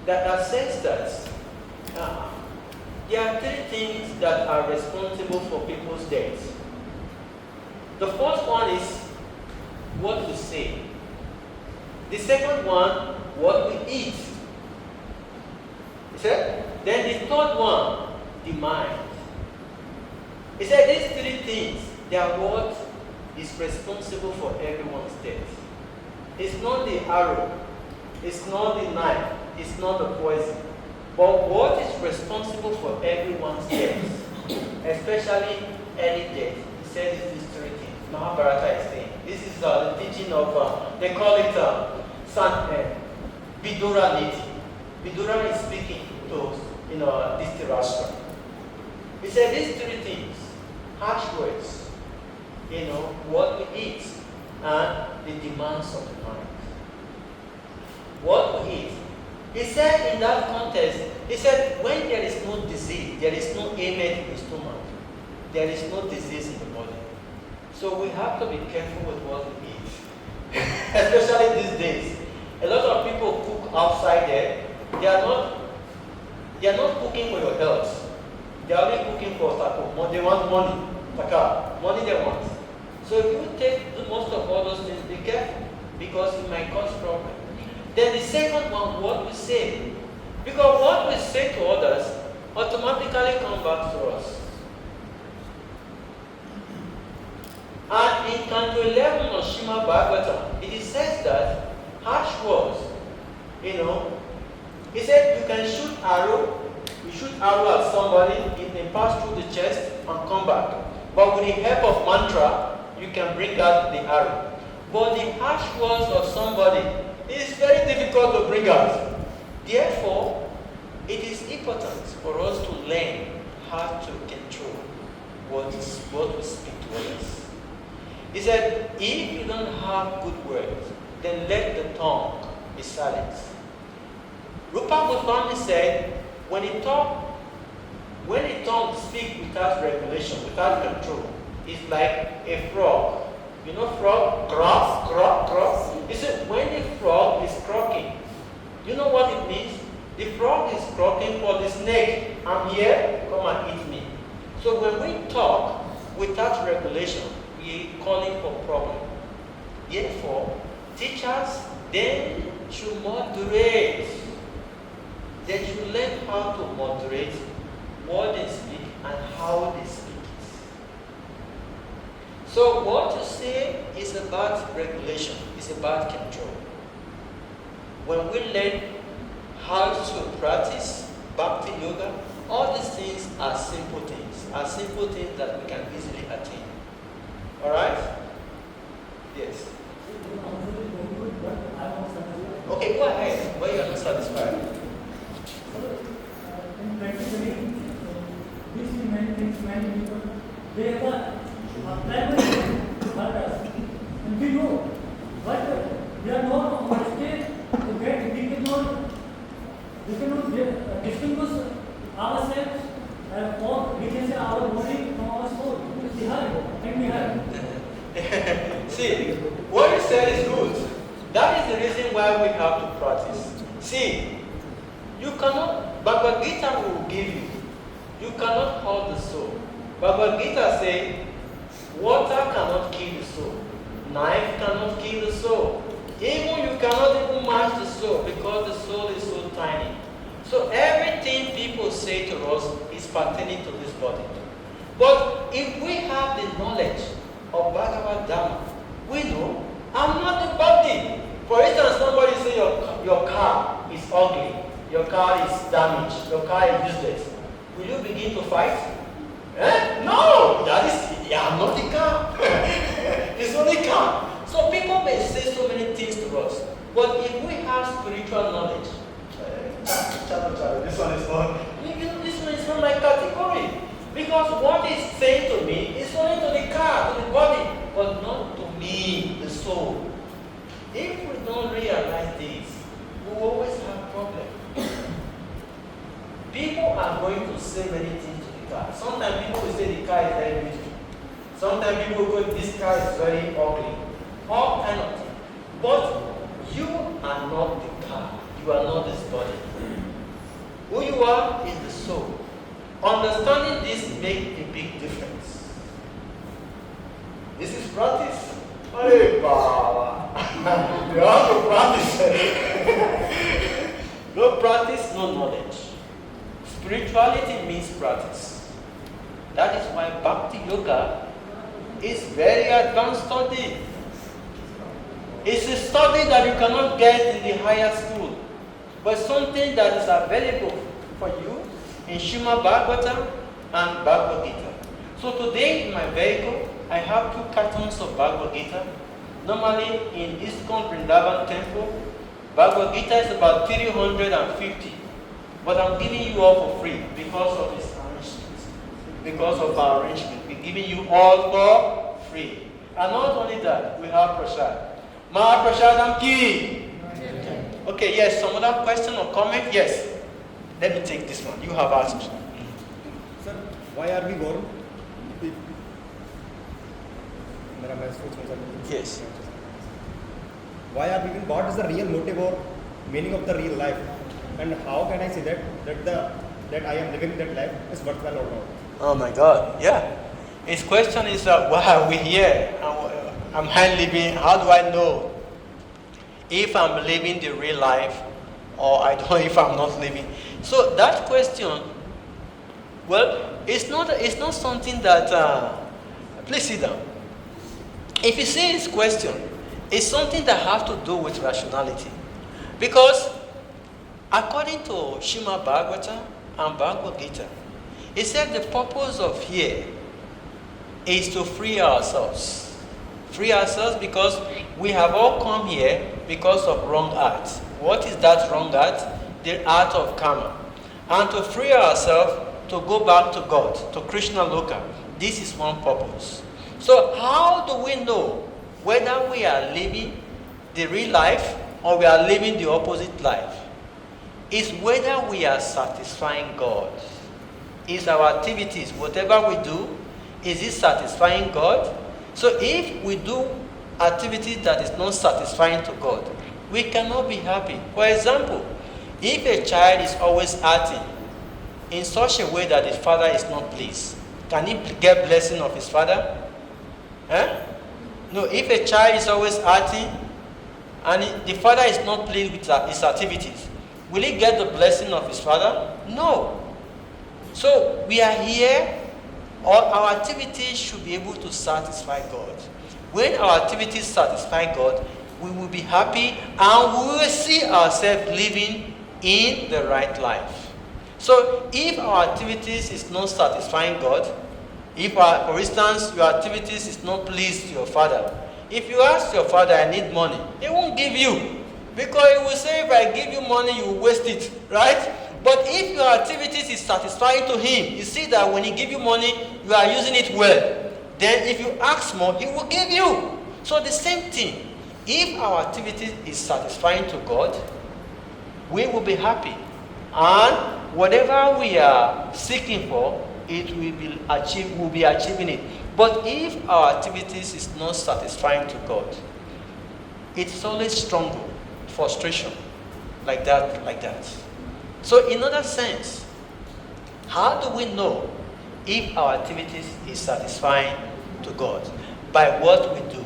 C: that says that there are three things that are responsible for people's deaths. The first one is what we say. The second one, what we eat. He said, then the third one, the mind. He said these three things, they are what is responsible for everyone's death. It's not the arrow, it's not the knife, it's not the poison. But what is responsible for everyone's death, especially early death, he says it's these three things. Mahabharata is saying. This is the teaching of, they call it Vidura Niti. Vidura is speaking to Dhritarashtra. He said these three things, harsh words, what we eat, and the demands of the mind. What we eat. He said in that context, he said when there is no disease, there is no ailment in the stomach, there is no disease in the body. So we have to be careful with what we eat. Especially these days. A lot of people cook outside there. They are not cooking for your health. They are only cooking for taco. They want money. Taka. Money they want. So if you take most of all those things, be careful because it might cause problem. Then the second one, what we say. Because what we say to others automatically comes back to us. And in Canto 11 of Srimad Bhagavatam, it says that harsh words, he said you can shoot arrow, you shoot arrow at somebody, it may pass through the chest and come back. But with the help of mantra, you can bring out the arrow. But the harsh words of somebody is very difficult to bring out. Therefore, it is important for us to learn how to control what we speak to others. He said, if you don't have good words, then let the tongue be silent. Rupa Goswami said, when the tongue speaks without regulation, without control, it's like a frog. You know frog? Croak, croak, croak. He said, when the frog is croaking, you know what it means? The frog is croaking for the snake. I'm here, come and eat me. So when we talk without regulation, we are calling for problem. Therefore, teachers then should moderate. They should learn how to moderate what they speak and how they speak. So what you say is about regulation, is about control. When we learn how to practice Bhakti Yoga, all these things are simple things that we can easily attain. Alright? Yes. Okay, go ahead. Why you are not satisfied?
F: In practically, these many things, many people, they are primary others. And we know, but they are not on the stage to get, we cannot distinguish ourselves, or we can say our body from our soul. It is the heart, and we have.
C: See, what you said is good. That is the reason why we have to practice. See, you cannot, Bhagavad Gita will give you. You cannot hold the soul. Bhagavad Gita says, water cannot kill the soul. Knife cannot kill the soul. Even you cannot even match the soul because the soul is so tiny. So everything people say to us is pertaining to this body. But if we have the knowledge of Bhagavad Dhamma, we know I'm not the body. For instance, somebody say your car is ugly, your car is damaged, your car is useless. Will you begin to fight? No, I'm not the car. It's only car. So people may say so many things to us, but if we have spiritual knowledge, this one is not my category. Because what is saying to me is only to the car, to the body, but not to me, the soul. If we don't realize this, we will always have problems. People are going to say many things to the car. Sometimes people will say the car is very beautiful. Sometimes people will go, this car is very ugly. All kind of things. But you are not the car. You are not this body. Who you are is the soul. Understanding this makes a big difference. This is practice. Hey, Baba. You have to practice. No practice, no knowledge. Spirituality means practice. That is why Bhakti Yoga is very advanced study. It's a study that you cannot get in the higher school, but something that is available for you in Srimad Bhagavatam and Bhagavad Gita. So today in my vehicle, I have 2 cartons of Bhagavad Gita. Normally in ISKCON Vrindavan temple, Bhagavad Gita is about 350. But I'm giving you all for free because of this arrangement. Because of our arrangement. We're giving you all for free. And not only that, we have prasad. Mahaprasadam ki. Okay, yes, some other question or comment? Yes. Let me take this one. You have asked.
I: Sir, why are we born?
C: Yes.
I: Why are we born? What is the real motive or meaning of the real life? And how can I say that I am living that life is worthwhile or not?
C: Oh my God, yeah. His question is, why are we here? Am I living? How do I know if I'm living the real life or I don't know if I'm not living? So that question, well, it's not something that, please sit down. If you see this question, it's something that has to do with rationality. Because according to Srimad Bhagavatam and Bhagavad Gita, it said the purpose of here is to free ourselves. Free ourselves because we have all come here because of wrong acts. What is that wrong act? The act of karma. And to free ourselves to go back to God, to Krishna Loka. This is one purpose. So how do we know whether we are living the real life or we are living the opposite life? It's whether we are satisfying God. Is our activities, whatever we do, is it satisfying God? So if we do activities that is not satisfying to God, we cannot be happy. For example, if a child is always acting in such a way that his father is not pleased, can he get blessing of his father? No, if a child is always acting and the father is not pleased with his activities, will he get the blessing of his father? No. So we are here, all our activities should be able to satisfy God. When our activities satisfy God, we will be happy and we will see ourselves living in the right life. So if our activities is not satisfying God, if for instance your activities is not pleased to your father, if you ask your father, I need money, he won't give you. Because he will say, if I give you money, you will waste it, right? But if your activities is satisfying to him, you see that when he give you money, you are using it well. Then if you ask more, he will give you. So the same thing. If our activity is satisfying to God, we will be happy. And whatever we are seeking for, it will be achieved, we'll be achieving it. But if our activities is not satisfying to God, it's always struggle, frustration, like that, like that. So in other sense, how do we know if our activities is satisfying to God? By what we do.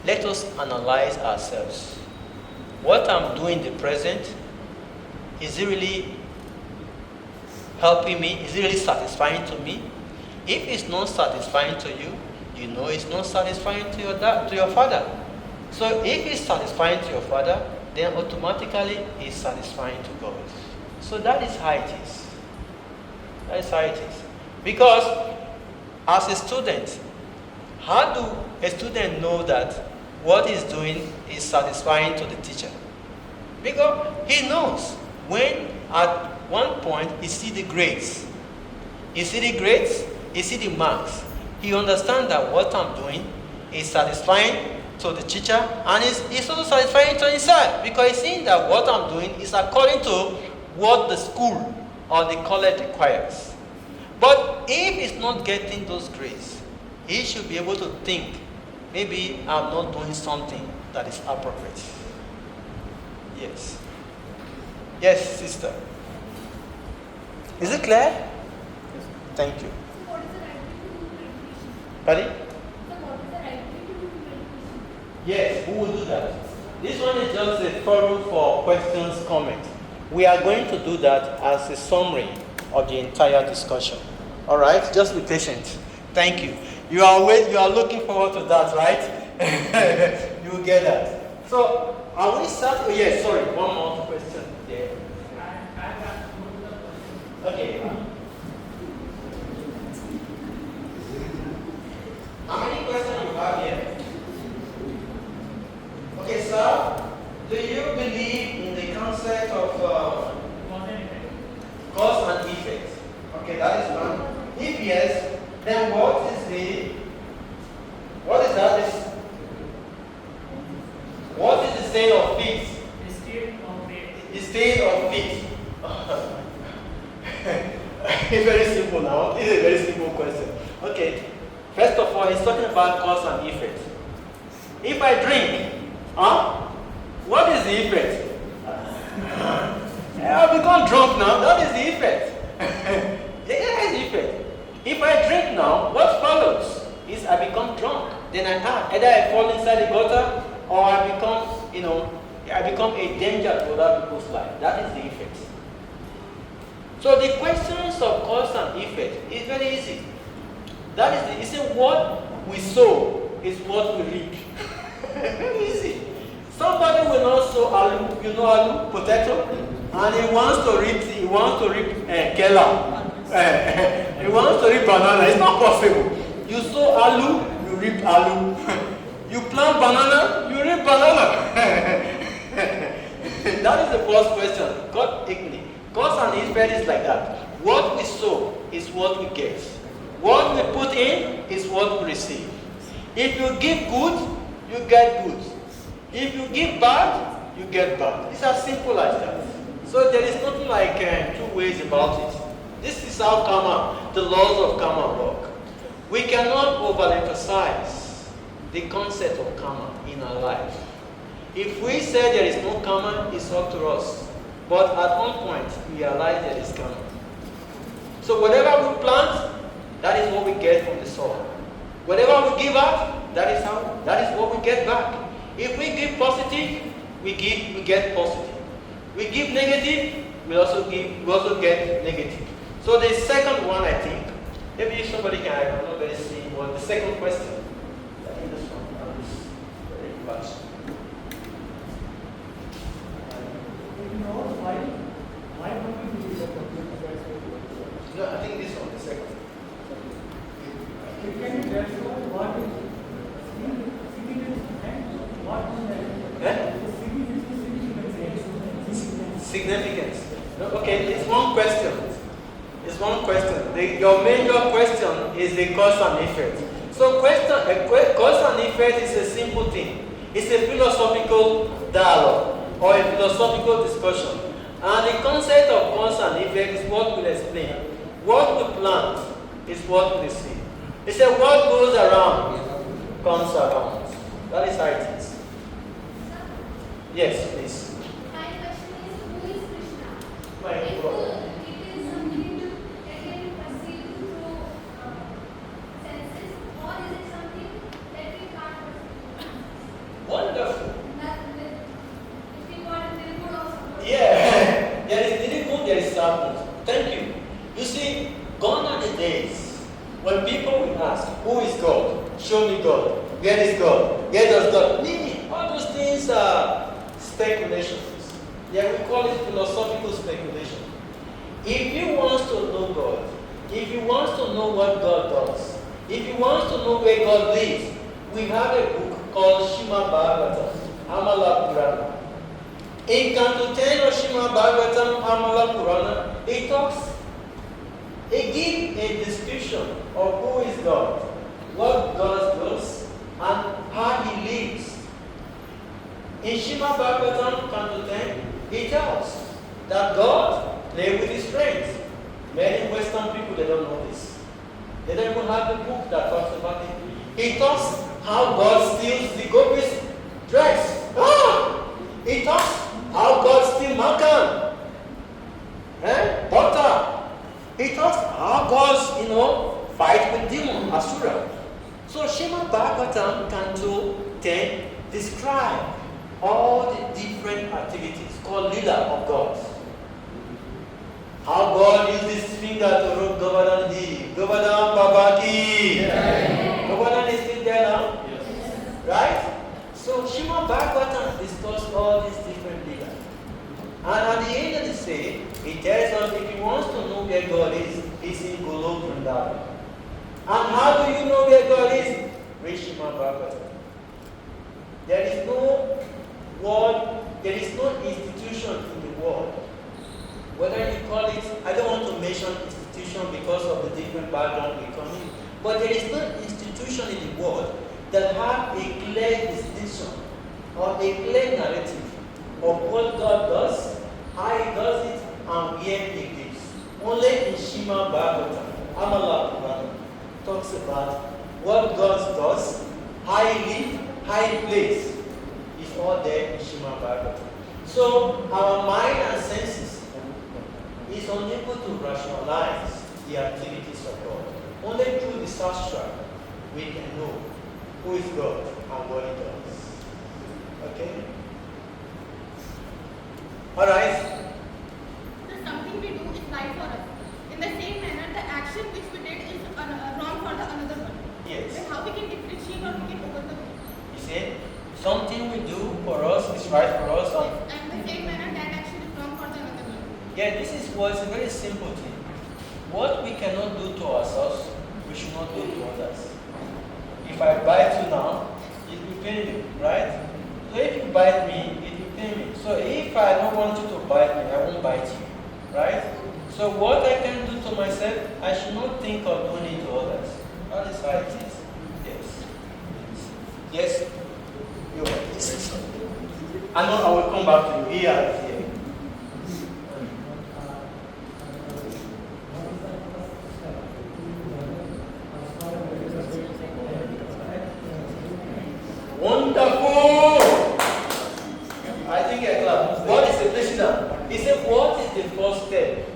C: Let us analyze ourselves. What I'm doing in the present, is it really helping me? Is it really satisfying to me? If it's not satisfying to you, you know it's not satisfying to your dad, to your father. So if it's satisfying to your father, then automatically it's satisfying to God. So that is how it is. That is how it is. Because as a student, how do a student know that what he's doing is satisfying to the teacher? Because he knows when at one point he sees the grades. He sees the grades, he sees the marks. He understands that what I'm doing is satisfying to the teacher and it's also satisfying to himself because he's seeing that what I'm doing is according to what the school or the college requires. But if he's not getting those grades, he should be able to think, maybe I'm not doing something that is appropriate. Yes. Yes, sister. Is it clear? Thank you.
D: So what is the right way to do meditation?
C: Pardon?
D: So what is the right way to do meditation?
C: Yes, who will do that? This one is just a forum for questions, comments. We are going to do that as a summary of the entire discussion. All right, just be patient. Thank you. You are looking forward to that, right? You will get that. So, are we start? Oh, yes. Sorry, one more question there. Okay. How many questions you have here? Okay, sir. Do you believe in the concept of cause and effect? Okay, that is one. If yes, then what is that? What is the state of peace? The state of peace. It's very simple now. This is a very simple question. Okay. First of all, he's talking about cause and effect. If I drink, what is the effect? I'll become drunk now. That is the effect. That is the effect. If I drink now, what follows is I become drunk. Then either I fall inside the gutter or I become a danger to other people's life. That is the effect. So the questions of cause and effect is very easy. That is what we sow is what we reap. Very easy. Somebody will not sow aloo, aloo, potato, and he wants to reap kela. He wants to reap banana. It's not possible. You sow aloo, you reap aloo. You plant banana, you reap banana. That is the first question. God take me. Cause and effect is like that. What we sow is what we get. What we put in is what we receive. If you give good, you get good. If you give bad, you get bad. It's as simple as that. So there is nothing like two ways about it. This is how karma, the laws of karma work. We cannot overemphasize the concept of karma in our life. If we say there is no karma, it's up to us. But at one point, we realize there is karma. So whatever we plant, that is what we get from the soil. Whatever we give out, that is what we get back. If we give positive, we get positive. We give negative, we also get negative. So the second one, I think, maybe if somebody can, I'm not very seeing, but the second question, I think this one, very much.
F: Why don't we do that?
C: No, I think this one, the second.
F: Can you tell us what is significance and what is
C: Significance. No, okay, it's one question. It's one question. Your major question is the cause and effect. So cause and effect is a simple thing. It's a philosophical dialogue or a philosophical discussion.
G: And the concept of cause and effect is what we'll explain. What we plant is what we see. He said, what goes around comes around. That is how it is. Yes, please.
J: My question is, who is Krishna?
G: My
J: If
G: God.
J: it is something that can be perceived through senses, or is it something that we can't perceive?
G: Wonderful.
J: If we got a very good also.
G: Yeah. There is Nirikun, there is Sabbath. Thank you. You see, gone are the days when people will ask, who is God? Show me God. Where is God? Where does God? Meaning, all those things are speculations. Yeah, we call it philosophical speculation. If you want to know God, if you want to know what God does, if you want to know where God lives, we have a book called Shima Bhagavatam, Amala Purana. In Canto 10 of Shima Bhagavatam, Amala Purana, it gives a description of who is God, what God does, and how He lives. In Shima Bhagavatam, Canto 10, it tells that God plays with His friends. Many Western people, they don't know this. They don't even have the book that talks about it. It talks how God steals the gopi's dress. It talks how God steals makan, butter. It talks how God, fight with demon, Asura. So Shima Bhagavatam, Canto 10, describe all the different activities called Lila of God. How God used his finger to rub Govardhan Ji. Govardhan Babaki. Yeah. Govardhan is still there now? Yes. Right? So Shima Bhagavatam discussed all these different Lila. And at the end of the day, it tells us if he wants to know where God is, he's in Golok Vrindavan. And how do you know where God is? Read Shima Bhagavatam. There is no word, there is no institution in the world. Whether you call it, I don't want to mention institution because of the different background we come in, but there is no institution in the world that have a clear distinction or a clear narrative of what God does, how He does it, and where He lives. Only in Shima Bhagavatam, Amala Purana, talks about what God does, how He lives, how He plays. It's all there in Shima Bhagavatam. So our mind and senses is unable to rationalize the activities of God. Only through the Shastra we can know who is God and what He does. Okay? Alright?
D: So something we do is right for us. In the same manner, the action which we did is wrong for the another one.
G: Yes.
D: Then how we can differentiate or we can overcome it?
G: You see? Something we do for us is right for us.
D: And the same manner, that action is wrong for the another one.
G: Yeah, this is what's a very simple thing. What we cannot do to ourselves, we should not do to others. If I bite you now, it will pain you, right? So if you bite me, it will pain me. So if I don't want you to bite me, I won't bite you, right? So what I can do to myself, I should not think of doing it to others. That is how it is. Yes. Yes? You want this? I know I will come back to you here. Wonderful! I think I clap. What is the Krishna? He said, what is the first step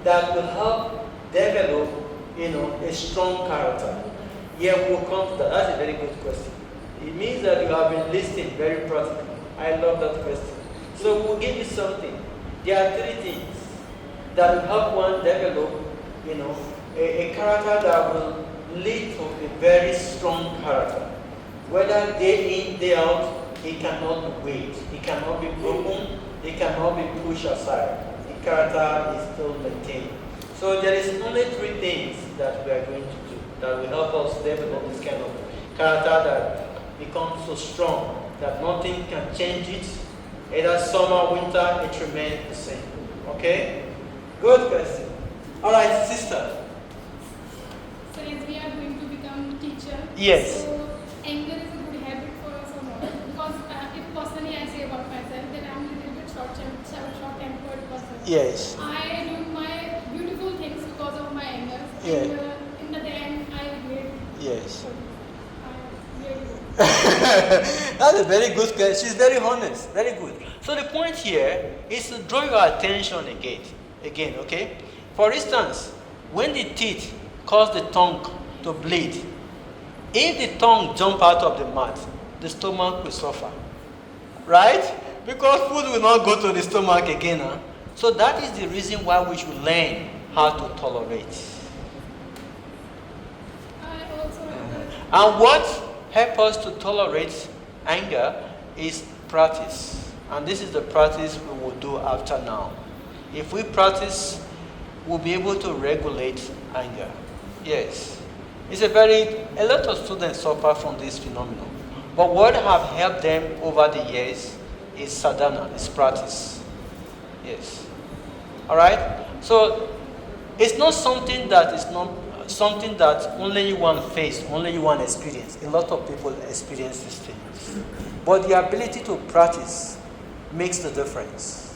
G: that will help develop, a strong character? Yeah, we'll come to that. That's a very good question. It means that you have been listening very practically. I love that question. So we'll give you something. There are three things that will help one develop, a character that will lead to a very strong character. Whether day in, day out, it cannot wait. It cannot be broken. It cannot be pushed aside. The character is still maintained. So there is only three things that we are going to do that will help us develop this kind of character that becomes so strong that nothing can change it. Either summer, winter, it remains the same. Okay? Good question. All right, sister.
D: So as we are going to become teacher,
G: Yes.
D: so anger is a good habit for us or not? Because if personally I say about myself that I'm a little bit short-tempered
C: Yes.
D: I do my beautiful things because of my anger.
C: Yeah.
D: And in the end, I regret.
C: Yes.
D: I really
C: That's a very good question. She's very honest. Very good. So the point here is to draw your attention again, okay? For instance, when the teeth cause the tongue to bleed, if the tongue jump out of the mouth, the stomach will suffer. Right? Because food will not go to the stomach again. Huh? So that is the reason why we should learn how to tolerate.
D: I also have
C: And what helps us to tolerate anger is practice. And this is the practice we will do after now. If we practice, we'll be able to regulate anger. Yes. A lot of students suffer from this phenomenon. But what have helped them over the years is sadhana, is practice. Yes. Alright? So it's not something that only you want to face, only you want to experience. A lot of people experience these things. But the ability to practice makes the difference.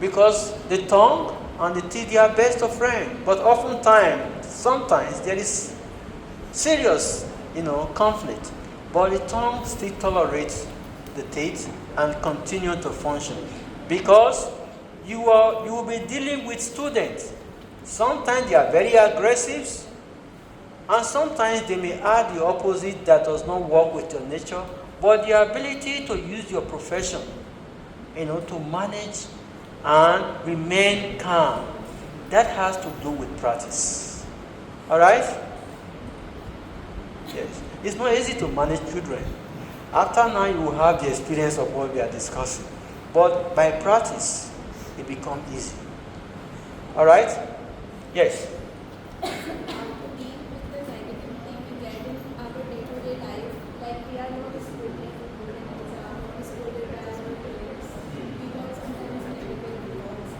C: Because the tongue and the teeth, they are best of friends. But sometimes there is serious, conflict. But the tongue still tolerates the teeth and continue to function. Because you will be dealing with students. Sometimes they are very aggressive, and sometimes they may add the opposite that does not work with your nature. But the ability to use your profession, to manage and remain calm, that has to do with practice. All right? Yes. It's not easy to manage children. After now, you will have the experience of what we are discussing. But by practice, it becomes easy. All right? Yes.
J: How to deal with the negativity we get in our day-to-day life, like we are not scolded for good in exam, not scolded by our parents. We got sometimes negative thoughts.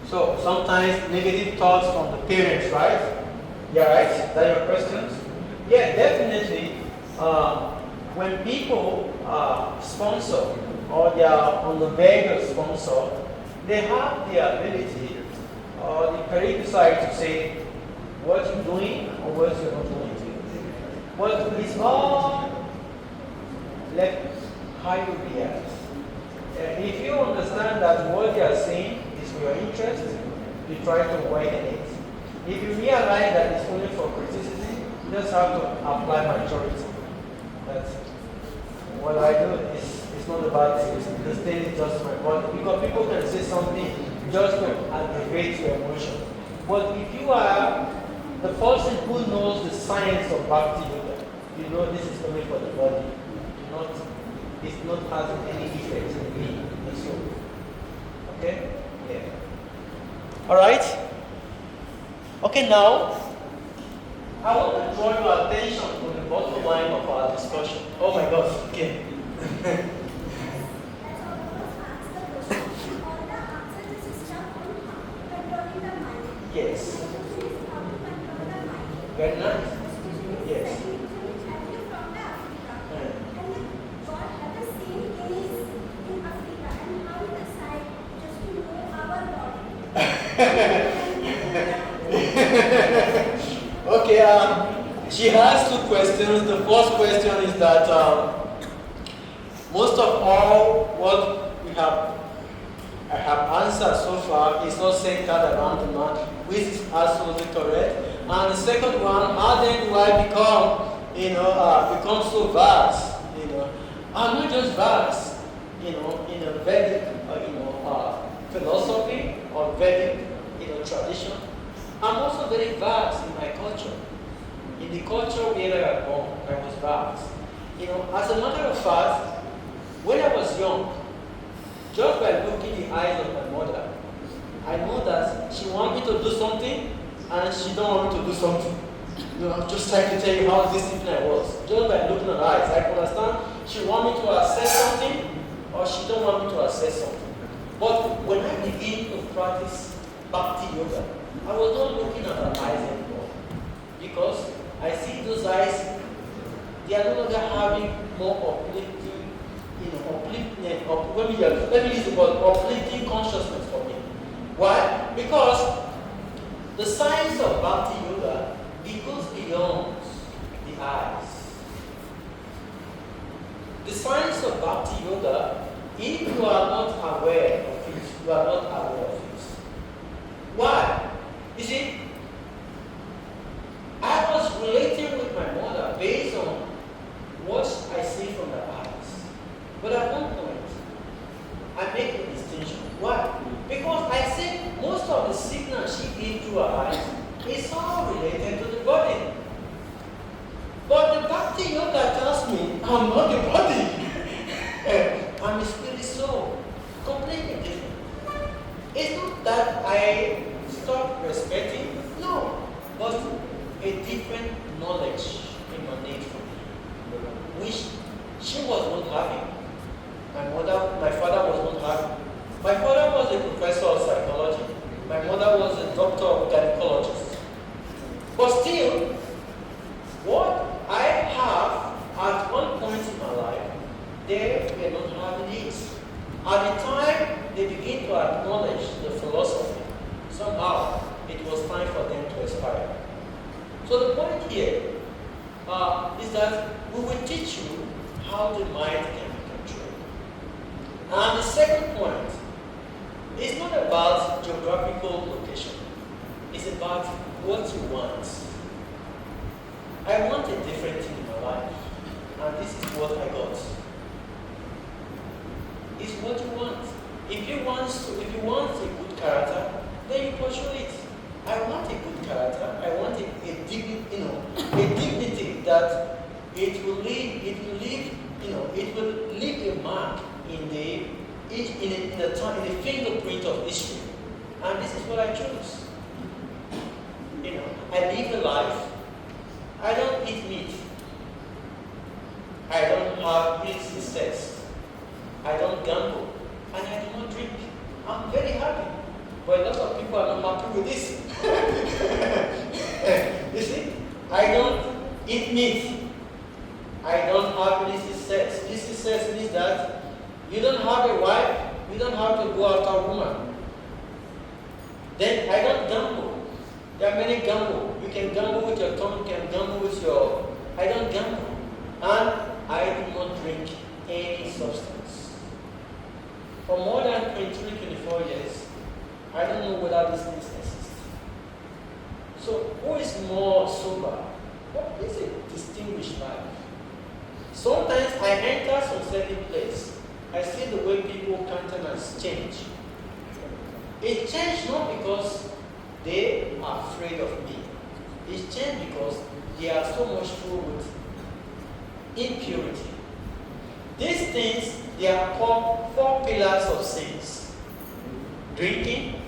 C: So sometimes negative thoughts from the parents, right? Yeah, right? Is that your questions? Yeah, definitely. When people sponsor or they are on the verge of sponsor, they have the ability or the parental side to say what you're doing or what you're not doing. But it's all like how you react. If you understand that what they are saying is for your interest, you try to widen it. If you realize that it's only for criticism, you just have to apply maturity. That what I do is not about this thing is just my body. Because people can say something just to aggravate your emotion. But if you are the person who knows the science of bhakti yoga, you know this is coming for the body. It's not having any effect in me, the soul. Okay? Yeah. Alright? Okay, now I want to draw your attention to the bottom line of our discussion. Oh my God, okay. Yes. Very nice. Yes. Okay, she has two questions. The first question is that most of all what I have answered so far is not centered around the man, which is absolutely correct. And the second one, how then do I become so vast? I'm not just vast, in a Vedic, philosophy or Vedic, tradition. I'm also very vast in my culture. In the culture where I was born, I was vast. As a matter of fact, when I was young, just by looking in the eyes of my mother, I know that she wants me to do something and she don't want me to do something. I'm just trying to tell you how disciplined I was. Just by looking at her eyes, I can understand she wants me to assess something or she don't want me to assess something. But when I begin to practice bhakti yoga, I was not looking at her eyes anymore. Because I see those eyes, they are no longer having more uplifting, let me use the word uplifting consciousness. The science of Bhakti Yoga, it goes beyond the eyes. The science of Bhakti Yoga, if you are not aware of it, you are not aware of it. Why? You see, I was relating with my mother based on what I see from the eyes. But at one point, I make a distinction. Why? Because I see most of the signal she gives to her eyes is all related to the body. But the Bhakti Yoga tells me I'm not the body. I'm a spirit soul. Completely different. It's not that I stop respecting, no. But a different knowledge emanates from me, which she was not having. My father was not having. My father was a professor of psychology. My mother was a doctor of gynecologist. But still, what I have at one point in my life, they were not having it. At the time they begin to acknowledge the philosophy, somehow it was time for them to expire. So the point here is that we will teach you how the mind can be controlled. And the second point is not about geographical location. It's about what you want. I want a different thing in my life, and this is what I got. It's what you want. If you want a good character, then you pursue it. I want a good character. I want a dignity that it will leave a mark in the fingerprint of history. And this is what I chose. I live a life. I don't eat meat. I don't have illicit sex. I don't gamble. And I do not drink. I'm very happy. But a lot of people are not happy with this. You see? I don't eat meat. I don't have illicit sex. Illicit sex means that you don't have a wife, you don't have to go after a woman. Then I don't gamble. There are many gamble. You can gamble with your tongue, you can gamble with your... I don't gamble. And I do not drink any substance. For more than 23, 24 years, I don't know whether these things exist. So who is more sober? What is a distinguished life? Sometimes I enter some certain place. I see the way people countenance change. It changed not because they are afraid of me. It changed because they are so much full with impurity. These things, they are called 4 pillars of sins. Drinking,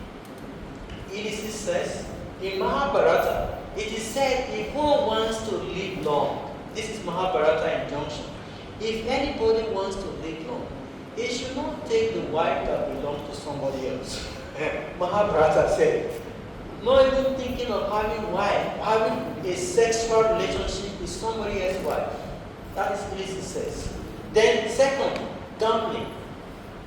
C: illicit sex. In Mahabharata, it is said if one wants to live long, this is Mahabharata injunction. If anybody wants to live long, he should not take the wife that belongs to somebody else. Mahabharata said, not even thinking of having a sexual relationship with somebody else's wife. That is illicit sex. Then second, gambling.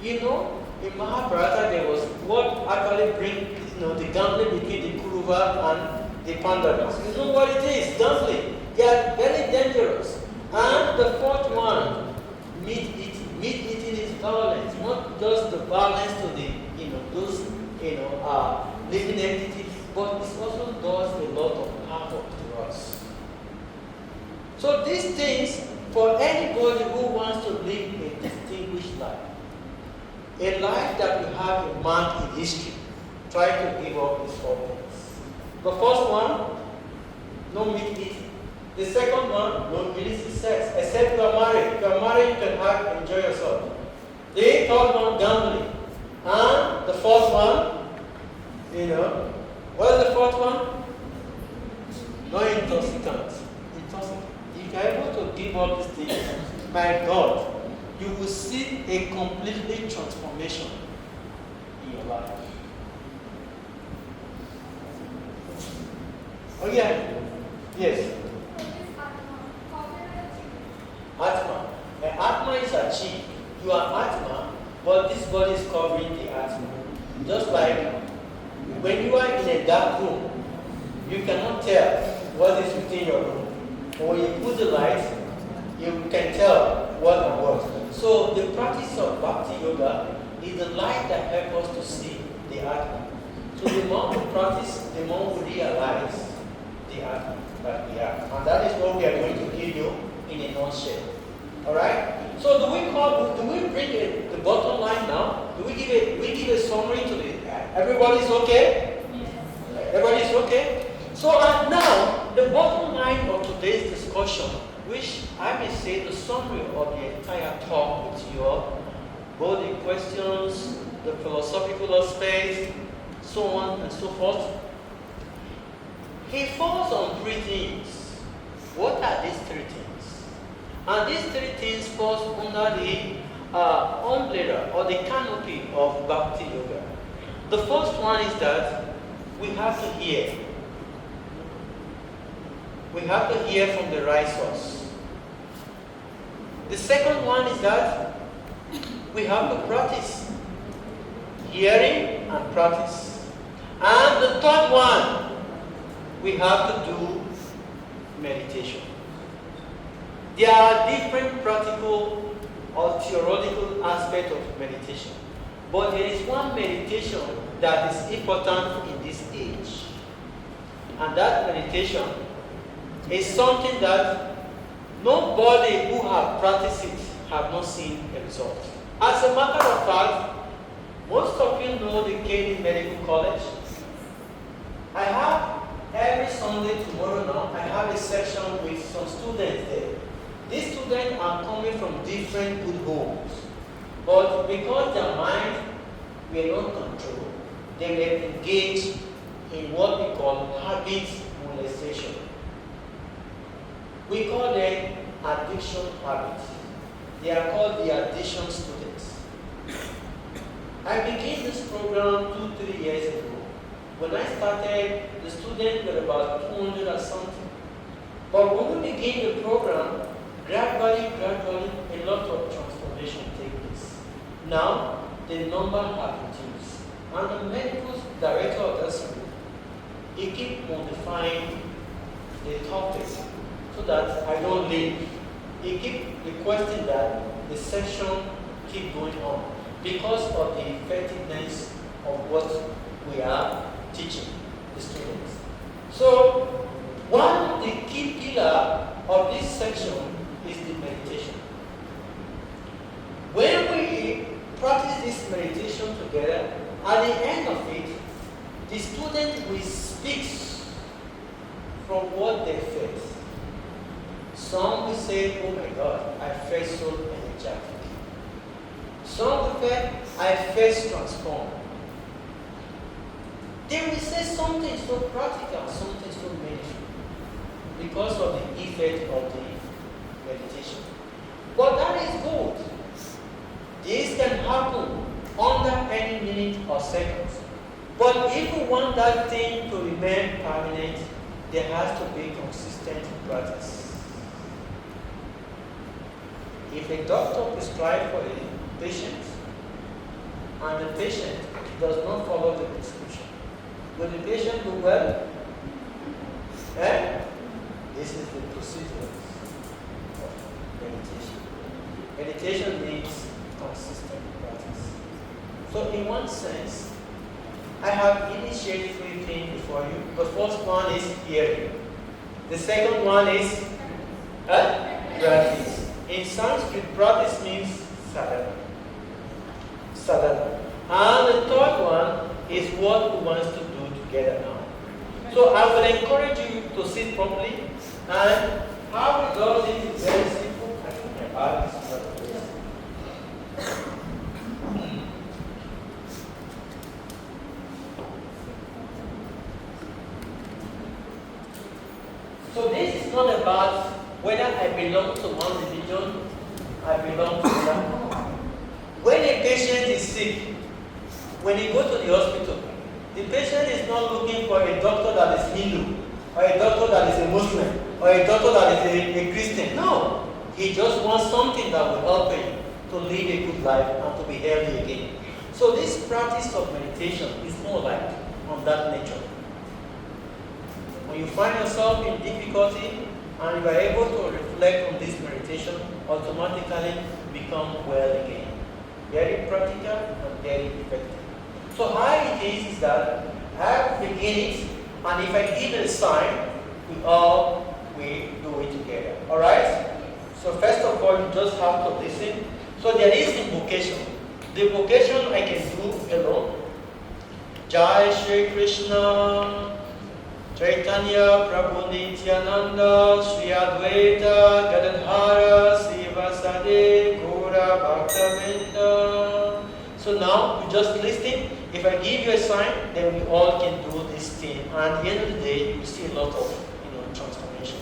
C: In Mahabharata there was what actually bring the gambling between the Kuruva and the Pandavas. You know what it is? Gambling. They are very dangerous. And the fourth one, meat eating. Meat eating is violence, not just the violence to the living entities, but it also does a lot of havoc to us. So these things, for anybody who wants to live a distinguished life, a life that will have a mark in history, try to give up these 4 things. The first one, no meat eating. The second one, no illicit sex, except you are married. If you are married, you can enjoy yourself. The third one, gambling. And the fourth one, what is the fourth one? No intoxicants. If you are able to give up these things, my God, you will see a completely transformation in your life. Oh yeah? Yes. Atma. The Atma is achieved. You are Atma, but this body is covering the Atma. Just like when you are in a dark room you cannot tell what is within your room. But when you put the light, you can tell what and what. So the practice of Bhakti Yoga is the light that helps us to see the Atma. So the more we practice, the more we realize the Atma that we are. And that is what we are going to give you in a nutshell. Alright? So do we bring the bottom line now? Do we give a summary to it? Everybody's okay? Yes. Everybody's okay? So now, the bottom line of today's discussion, which I may say the summary of the entire talk with you all, both the questions, the philosophical aspects, so on and so forth, he falls on three things. What are these three things? And these three things fall under the umbrella or the canopy of Bhakti Yoga. The first one is that we have to hear. We have to hear from the right source. The second one is that we have to practice. Hearing and practice. And the third one, we have to do meditation. There are different practical or theoretical aspects of meditation. But there is one meditation that is important in this age. And that meditation is something that nobody who have practiced it have not seen a result. As a matter of fact, most of you know the KD Medical College. I have every Sunday tomorrow now, I have a section with some students there. These students are coming from different good homes. But because their mind were not controlled, they were engaged in what we call habit molestation. We call them addiction habits. They are called the addiction students. I began this program 2-3 years ago. When I started, the students were about 200 or something. But when we began the program, gradually, a lot of transformation takes place. Now, the number has reduced. And the medical director of the school, he keeps modifying the topic so that I don't leave. He keeps requesting that the session keep going on because of the effectiveness of what we are teaching the students. So, one of the key pillars of this section is the meditation. When we practice this meditation together, at the end of it, the student will speak from what they felt. Some will say, oh my God, I felt so energetic. Some will say, I felt transformed. They will say something so practical, something so meaningful because of the effect of the meditation. But that is good. This can happen under any minute or seconds. But if we want that thing to remain permanent, there has to be consistent practice. If a doctor prescribes for a patient and the patient does not follow the prescription, will the patient do well? This is the procedure of meditation. Meditation needs consistent practice. So in one sense, I have initiated 3 things before you. The first one is hearing. The second one is practice. In Sanskrit, practice means sadhana. Sadhana. And the third one is what we want to do together now. So I will encourage you to sit properly. And how we do this is very simple. I think my bag is not there. So this is not about whether I belong to one religion, I belong to another. When a patient is sick, when you go to the hospital, the patient is not looking for a doctor that is Hindu, or a doctor that is a Muslim, or a doctor that is a Christian. No. He just wants something that will help him to live a good life and to be healthy again. So this practice of meditation is more like on that nature. When you find yourself in difficulty and you are able to reflect on this meditation, automatically become well again. Very practical and very effective. So how it is that I begin it, and if I give a sign, we all will do it together. Alright? So first of all, you just have to listen. So there is invocation. The invocation I can do alone. Jai Shri Krishna Chaitanya Prabhu Nityananda Sri Advaita Gadadhara Sivasade Gaura Bhaktavinda. So now you just listen. If I give you a sign, then we all can do this thing. And at the end of the day, you see a lot of transformation.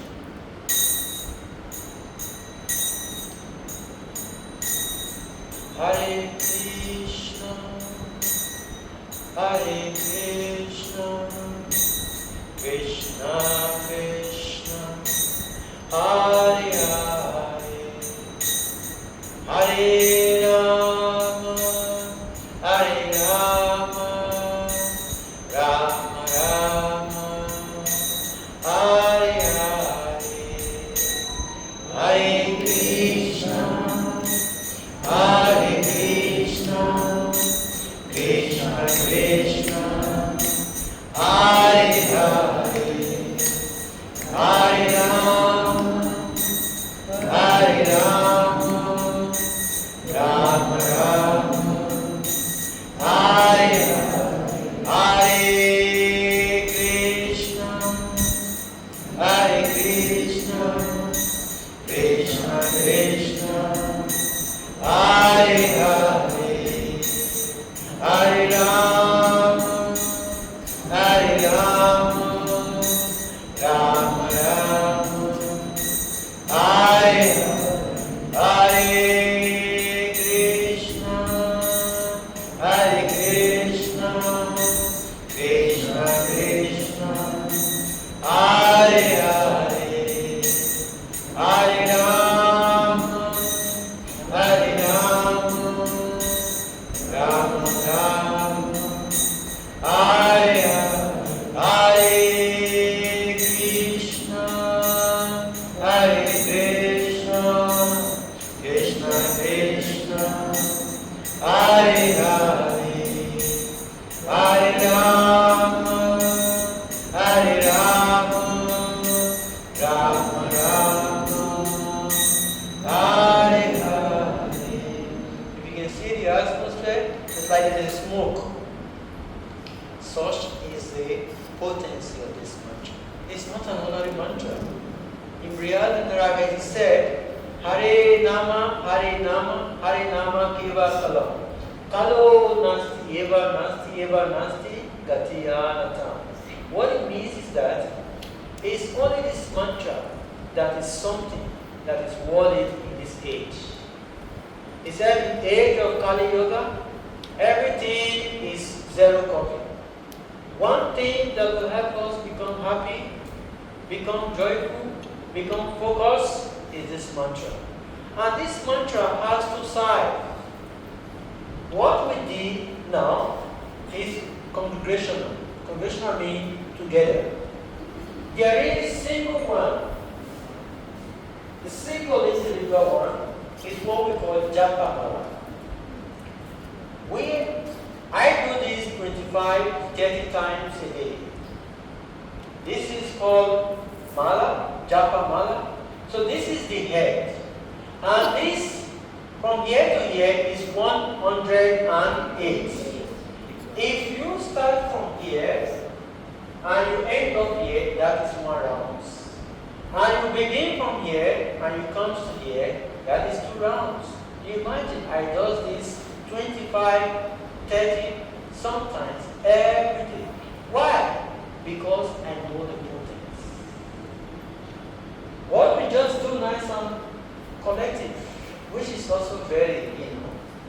C: Hare Krishna, Hare Krishna, Krishna Krishna, Hare Hare, Hare Rama, Hare Rama, Rama Rama, Hare Hare, Hare Krishna, Hare Krishna, Krishna Krishna, Hare Hare, Hare Rama, Hare Rama, Rama Rama, Hare Hare, Hare Krishna, Hare Krishna, Krishna Krishna, Hare Hare, Hare Rama, Hare Rama, Rama Rama, Hare Hare, Hare Krishna, Hare Krishna, Krishna Krishna, Hare Hare, Hare Rama, Hare Rama, Rama Rama, Hare Hare, Hare Krishna, Hare Krishna, Krishna Krishna, Hare Hare, Hare Rama, Hare Rama, Rama Rama, Hare Hare. If you can see the atmosphere, it's like there's smoke. Such is the potency of this mantra. It's not an ordinary mantra. In reality, Narayana said, Hare Nama, Hare Nama, Hare Nama Kiva Kalo. Kalo Nasti Eva Nasti Gatiyanata. What it means is that it's only this mantra that is something that is worthy in this age. He said in the age of Kali Yoga, everything is zero copy. One thing that will help us become happy, become joyful, become focused is this mantra. And this mantra has two sides. What we did now is congregational. Congregational means together. There is a single one. The single individual one is what we call Japa Mala. I do this 25, 30 times a day. This is called Mala, Japa Mala. So this is the head. And this, from here to here, is 108. If you start from here, and you end up here, that is 1 round. And you begin from here, and you come to here, that is 2 rounds. You imagine, I do this 25, 30, sometimes every day. Why? Because I know the importance. What we just do nice and collective, which is also very,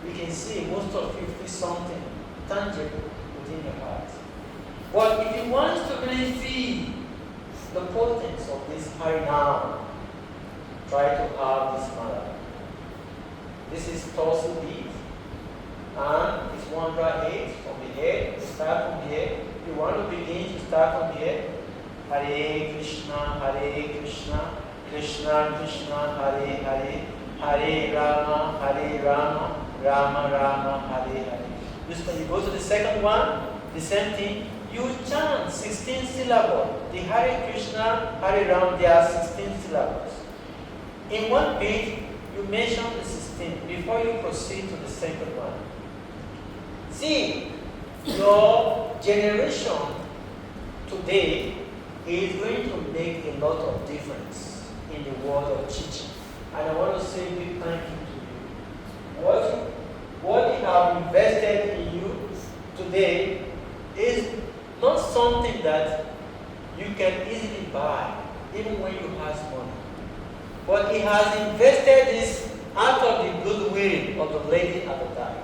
C: you can see most of you feel something tangible within your heart. But if you want to really feel the potence of this Harinam, try to have this mala. This is torso beat, and it's 108 from the head. Start from here. If you want to begin to start from here, Hare Krishna, Krishna Krishna, Hare Hare, Hare Rama, Rama Rama, Hare Hare. When you go to the second one, the same thing. You chant 16 syllables. The Hare Krishna, Hare Ram, there are 16 syllables. In one page, you mention the 16 before you proceed to the second one. See, your generation today is going to make a lot of difference in the world of teaching. And I want to say a big thank you to you. What you have invested in you today is not something that you can easily buy, even when you have money. But he has invested this out of the goodwill of the lady at the back.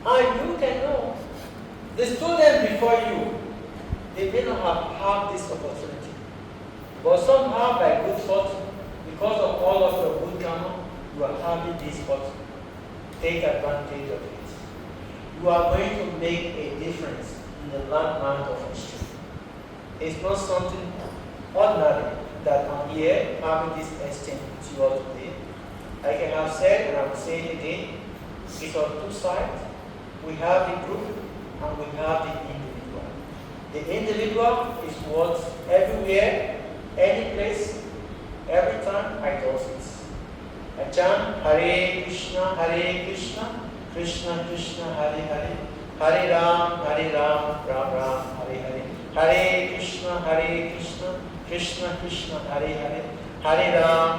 C: And you can know, the students before you, they may not have had this opportunity. But somehow, by good fortune, because of all of your good karma, you are having this fortune. Take advantage of it. You are going to make a difference in the landmark of history. It's not something ordinary that I'm here having this exchange with you all today. Like I have said, and I will say it again, it's on two sides. We have the group and we have the individual. The individual is what everywhere, any place, every time I do it. I chant Hare Krishna, Krishna Krishna, Hare Hare, Hare Ram, Ram Ram, Hare Hare, Hare Krishna, Krishna Krishna, Hare Hare, Hare Ram,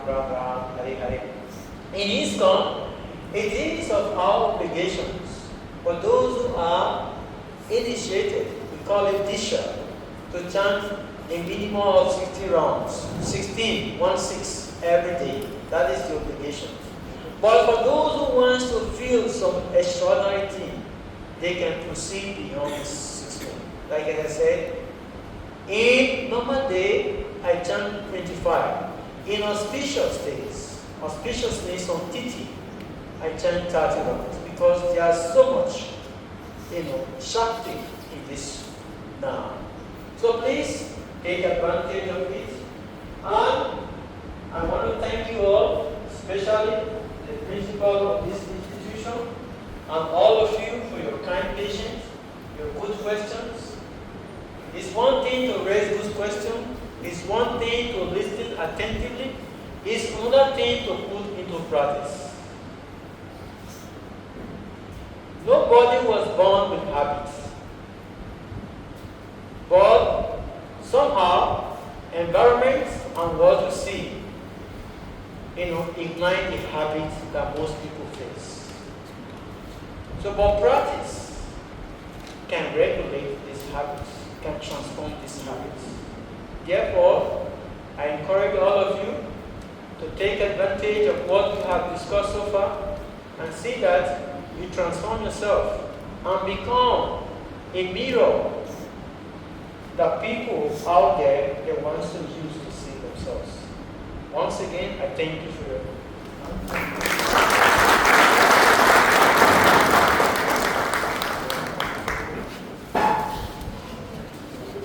C: Ram Ram, Hare Hare. In ISKCON, it is of our obligations for those who are initiated, we call it Disha, to chant a minimum of 60 rounds, 16 every day. That is the obligation. But for those who want to feel some extraordinary thing, they can proceed beyond this 16. Like I said, in normal day, I chant 25. In auspicious days on Titi, I chant 30 rounds because there is so much, Shakti in this now. So please take advantage of it. And I want to thank you all, especially the principal of this institution, and all of you for your kind patience, your good questions. It's one thing to raise good questions. It's one thing to listen attentively. It's another thing to put into practice. Nobody was born with habits. But somehow, environment and what you see, ignite the habits that most people face. So, but practice can regulate these habits, can transform these habits. Therefore, I encourage all of you to take advantage of what we have discussed so far and see that you transform yourself and become a mirror that people out there they want to use to see themselves. Once again, I thank you for your